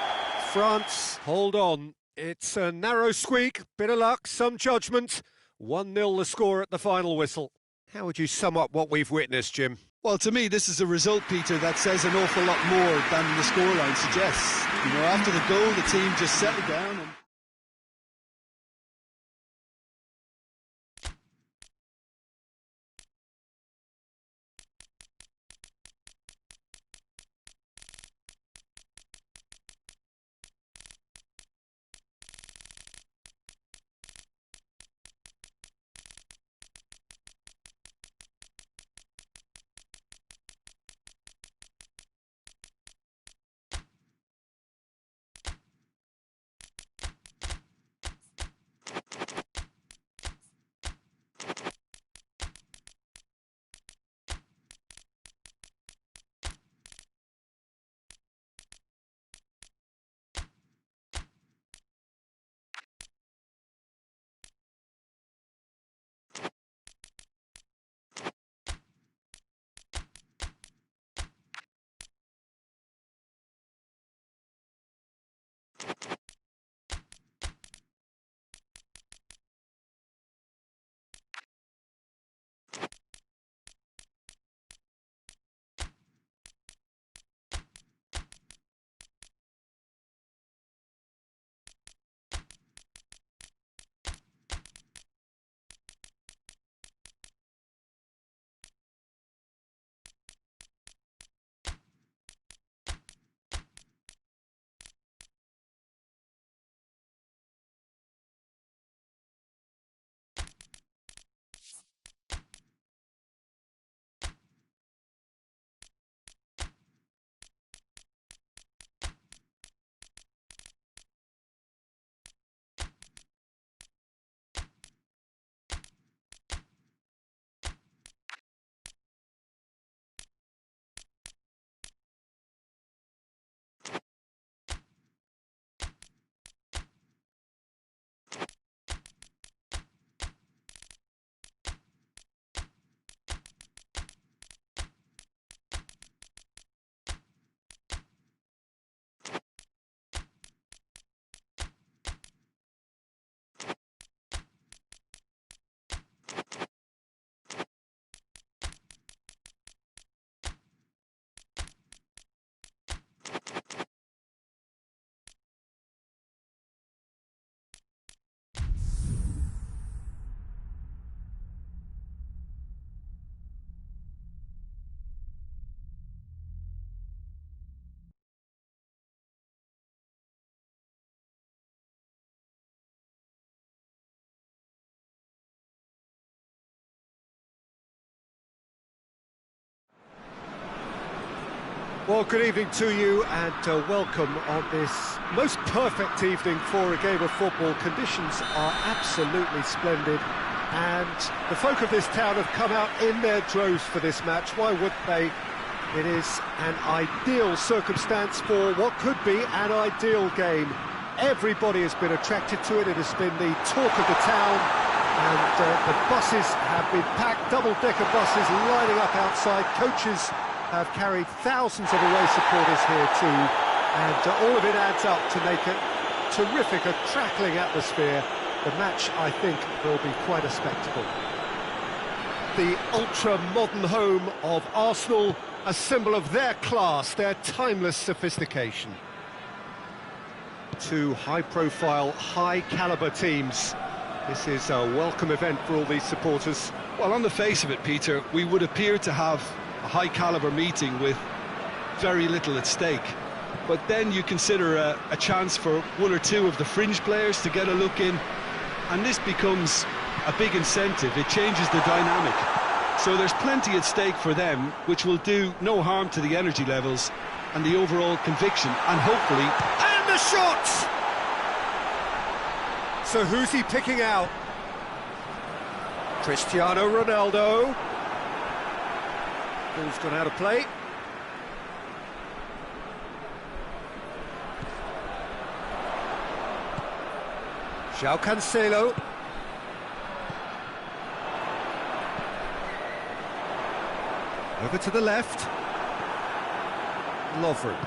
France hold on. It's a narrow squeak, bit of luck, some judgment. 1-0 the score at the final whistle. How would you sum up what we've witnessed, Jim? Well, to me, this is a result, Peter, that says an awful lot more than the scoreline suggests. You know, after the goal, the team just settled down and... Well, good evening to you and welcome on this most perfect evening for a game of football. Conditions are absolutely splendid and the folk of this town have come out in their droves for this match. Why wouldn't they? It is an ideal circumstance for what could be an ideal game. Everybody has been attracted to it. It has been the talk of the town and the buses have been packed, double-decker buses lining up outside. Coaches have carried thousands of away supporters here too, and all of it adds up to make it terrific, a crackling atmosphere. The match, I think, will be quite a spectacle. The ultra-modern home of Arsenal, a symbol of their class, their timeless sophistication. Two high-profile, high-caliber teams. This is a welcome event for all these supporters. Well, on the face of it, Peter, we would appear to have a high-caliber meeting with very little at stake. But then you consider a chance for one or two of the fringe players to get a look in, and this becomes a big incentive. It changes the dynamic. So there's plenty at stake for them, which will do no harm to the energy levels and the overall conviction, and hopefully... And the shots! So who's he picking out? Cristiano Ronaldo. Ball's gone out of play. João Cancelo. Over to the left. Lovren.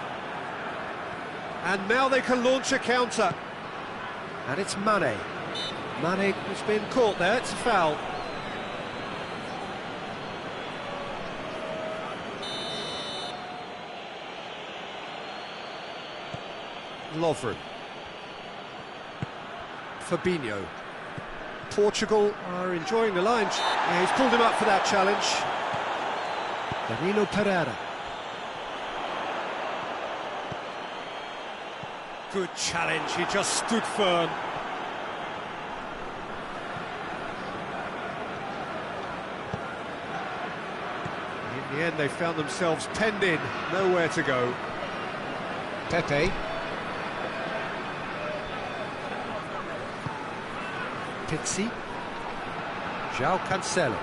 And now they can launch a counter. And it's Mane. Mane has been caught there, it's a foul. Lovren. Fabinho. Portugal are enjoying the line. Yeah, he's pulled him up for that challenge. Danilo Pereira. Good challenge, he just stood firm. In the end, they found themselves penned in, nowhere to go. Pepe. Pizzi. João Cancelo.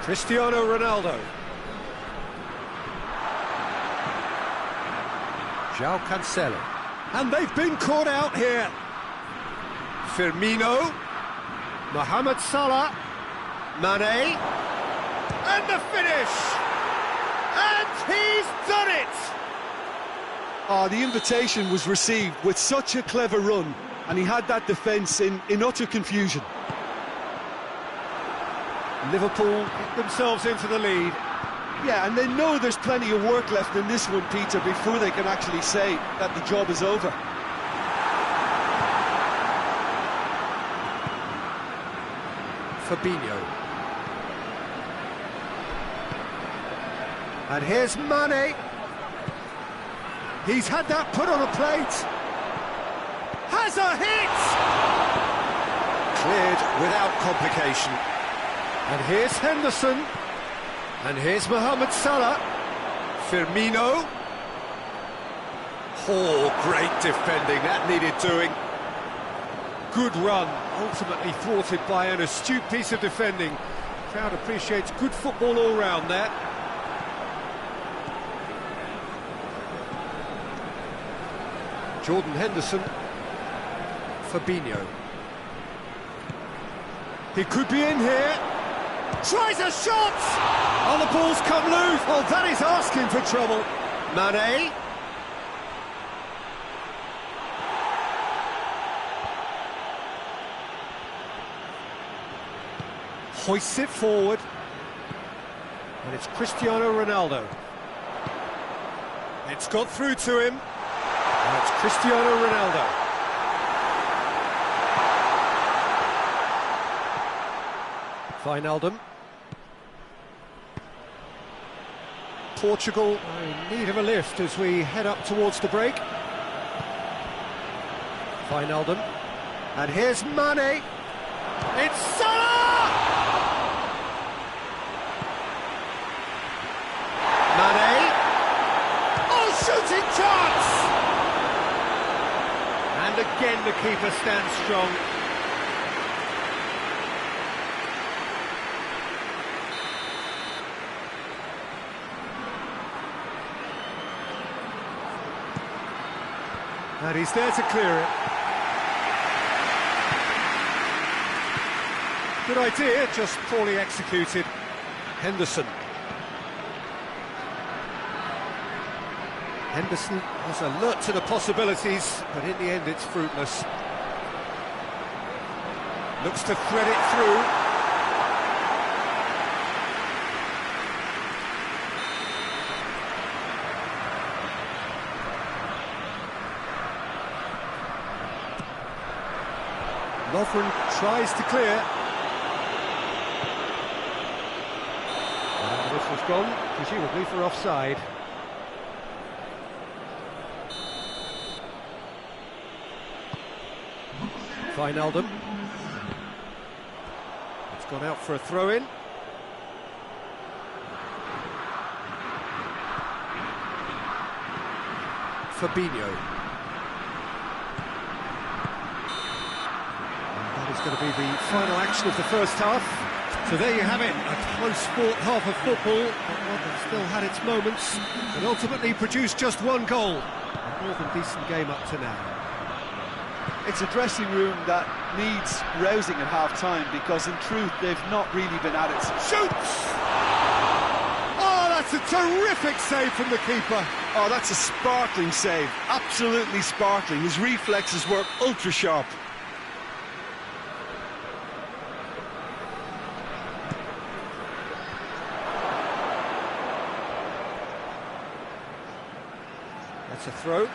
Cristiano Ronaldo. João Cancelo. And they've been caught out here. Firmino. Mohamed Salah. Mane. And the finish! And he's done it! Oh, the invitation was received with such a clever run, and he had that defence in utter confusion. Liverpool get themselves into the lead. Yeah, and they know there's plenty of work left in this one, Peter, before they can actually say that the job is over. Fabinho. And here's Mane. He's had that put on a plate. Has a hit! Cleared without complication. And here's Henderson. And here's Mohamed Salah. Firmino. Oh, great defending. That needed doing. Good run. Ultimately thwarted by an astute piece of defending. Crowd appreciates good football all round there. Jordan Henderson. Fabinho. He could be in here. Tries a shot! Oh, the ball's come loose. Oh, that is asking for trouble. Mane. Hoists it forward. And it's Cristiano Ronaldo. It's got through to him. And it's Cristiano Ronaldo. Wijnaldum. Portugal are in need of a lift as we head up towards the break. Wijnaldum. And here's Mane. It's Salah! Mane. Oh, shooting chance! And again the keeper stands strong. And he's there to clear it. Good idea, just poorly executed. Henderson. Henderson was alert to the possibilities, but in the end it's fruitless. Looks to thread it through. Lovren tries to clear. And the whistle's gone, presumably for offside. Wijnaldum. It's gone out for a throw-in. Fabinho. It's going to be the final action of the first half. So there you have it, a close-fought half of football, but one that still had its moments, and ultimately produced just one goal. A more than decent game up to now. It's a dressing room that needs rousing at half-time, because in truth they've not really been at it. Shoots! Oh, that's a terrific save from the keeper. Oh, that's a sparkling save, absolutely sparkling. His reflexes were ultra-sharp. That's a throw.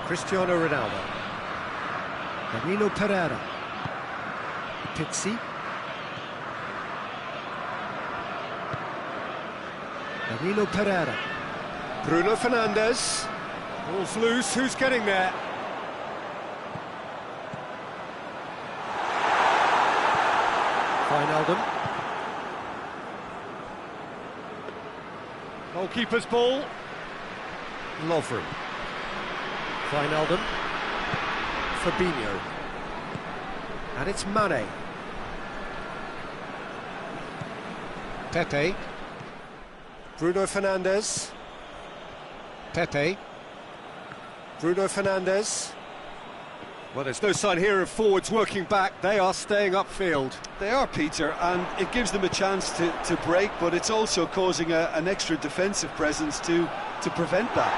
Cristiano Ronaldo. Danilo Pereira. Pizzi. Danilo Pereira. Bruno Fernandes. Ball's loose, who's getting there? Wijnaldum. Goalkeeper's ball. Lovren. Wijnaldum. Fabinho. And it's Mane. Pepe. Bruno Fernandes. Pepe. Bruno Fernandes. Well, there's no sign here of forwards working back. They are staying upfield. They are, Peter, and it gives them a chance to break, but it's also causing an extra defensive presence to prevent that.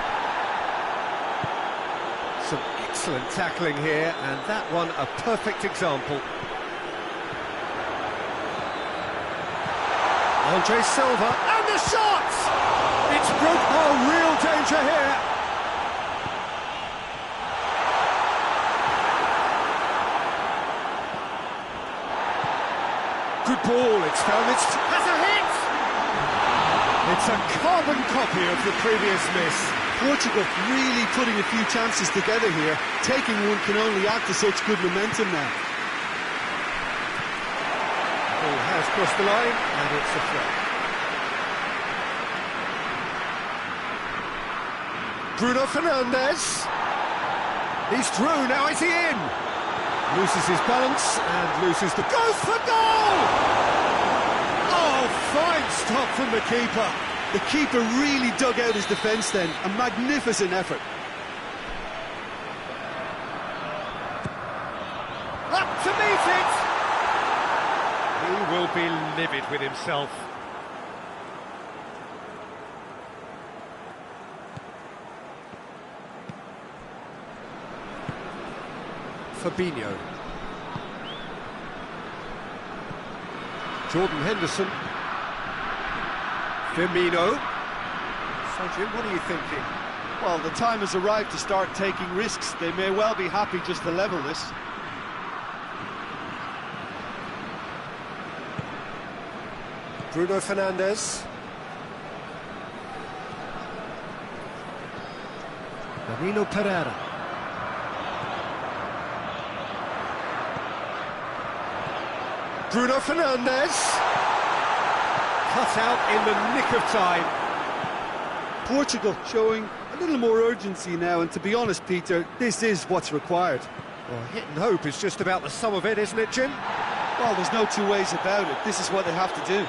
Some excellent tackling here, and that one a perfect example. Andre Silva, and the shot! It's broke. Oh, real danger here. Good ball, it's found its... has a hit! It's a carbon copy of the previous miss. Portugal really putting a few chances together here. Taking one can only add to such good momentum now. Ball has crossed the line, and it's a throw. Bruno Fernandes. He's through, now is he in? Loses his balance and loses the... goes for goal! Oh, fine stop from the keeper. The keeper really dug out his defence then. A magnificent effort. Up to meet it! He will be livid with himself. Fabinho. Jordan Henderson. Firmino. So, Jim, what are you thinking? Well, the time has arrived to start taking risks. They may well be happy just to level this. Bruno Fernandes. Danilo Pereira. Bruno Fernandes. Cut out in the nick of time. Portugal showing a little more urgency now, and to be honest, Peter, this is what's required. Well, hit and hope is just about the sum of it, isn't it, Jim? Well, there's no two ways about it. This is what they have to do.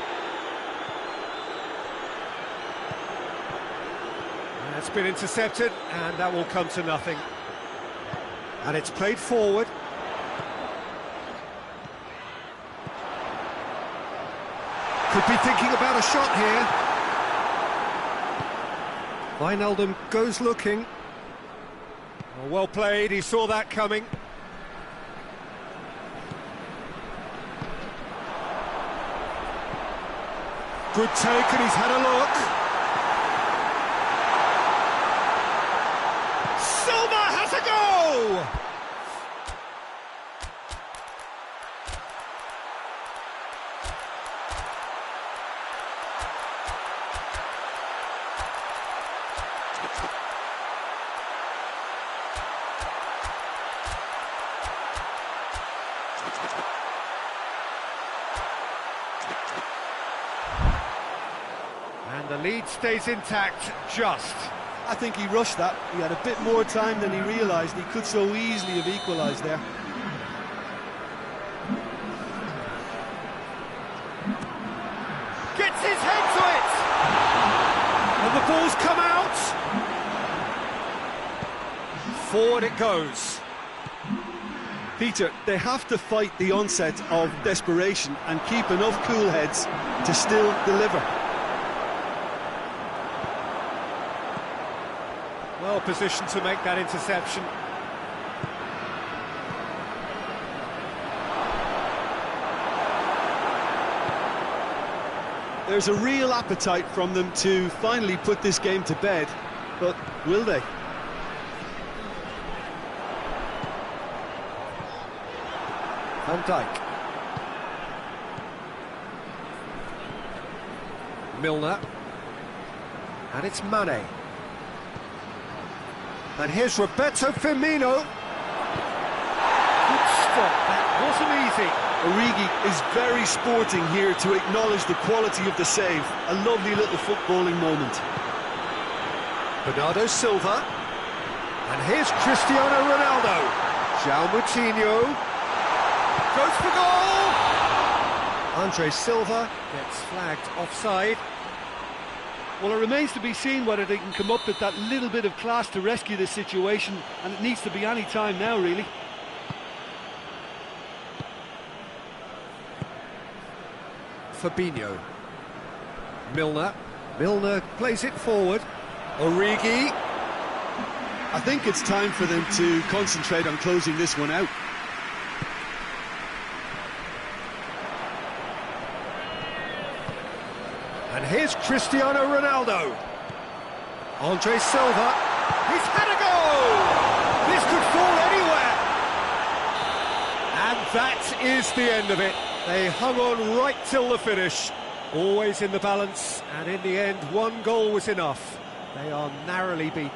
That's been intercepted, and that will come to nothing. And it's played forward. Could be thinking about a shot here. Wijnaldum goes looking. Oh, well played, he saw that coming. Good take, and he's had a look. Silva has a goal! And the lead stays intact, just. I think he rushed that. He had a bit more time than he realised. He could so easily have equalised there. Gets his head to it! And the ball's come out! Forward it goes. Peter, they have to fight the onset of desperation and keep enough cool heads to still deliver. Well positioned to make that interception. There's a real appetite from them to finally put this game to bed, but will they? Van Dijk. Milner. And it's Mane. And here's Roberto Firmino. Good stop, that wasn't easy. Origi is very sporting here to acknowledge the quality of the save. A lovely little footballing moment. Bernardo Silva. And here's Cristiano Ronaldo. João Moutinho. Goes for goal! Andre Silva gets flagged offside. Well, it remains to be seen whether they can come up with that little bit of class to rescue this situation, and it needs to be any time now, really. Fabinho. Milner. Milner plays it forward. Origi. I think it's time for them to concentrate on closing this one out. And here's Cristiano Ronaldo. Andre Silva. He's had a goal! This could fall anywhere! And that is the end of it. They hung on right till the finish. Always in the balance, and in the end, one goal was enough. They are narrowly beaten.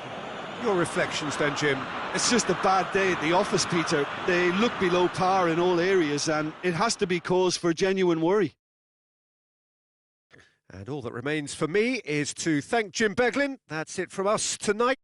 Your reflections then, Jim? It's just a bad day at the office, Peter. They look below par in all areas, and it has to be cause for genuine worry. And all that remains for me is to thank Jim Beglin. That's it from us tonight.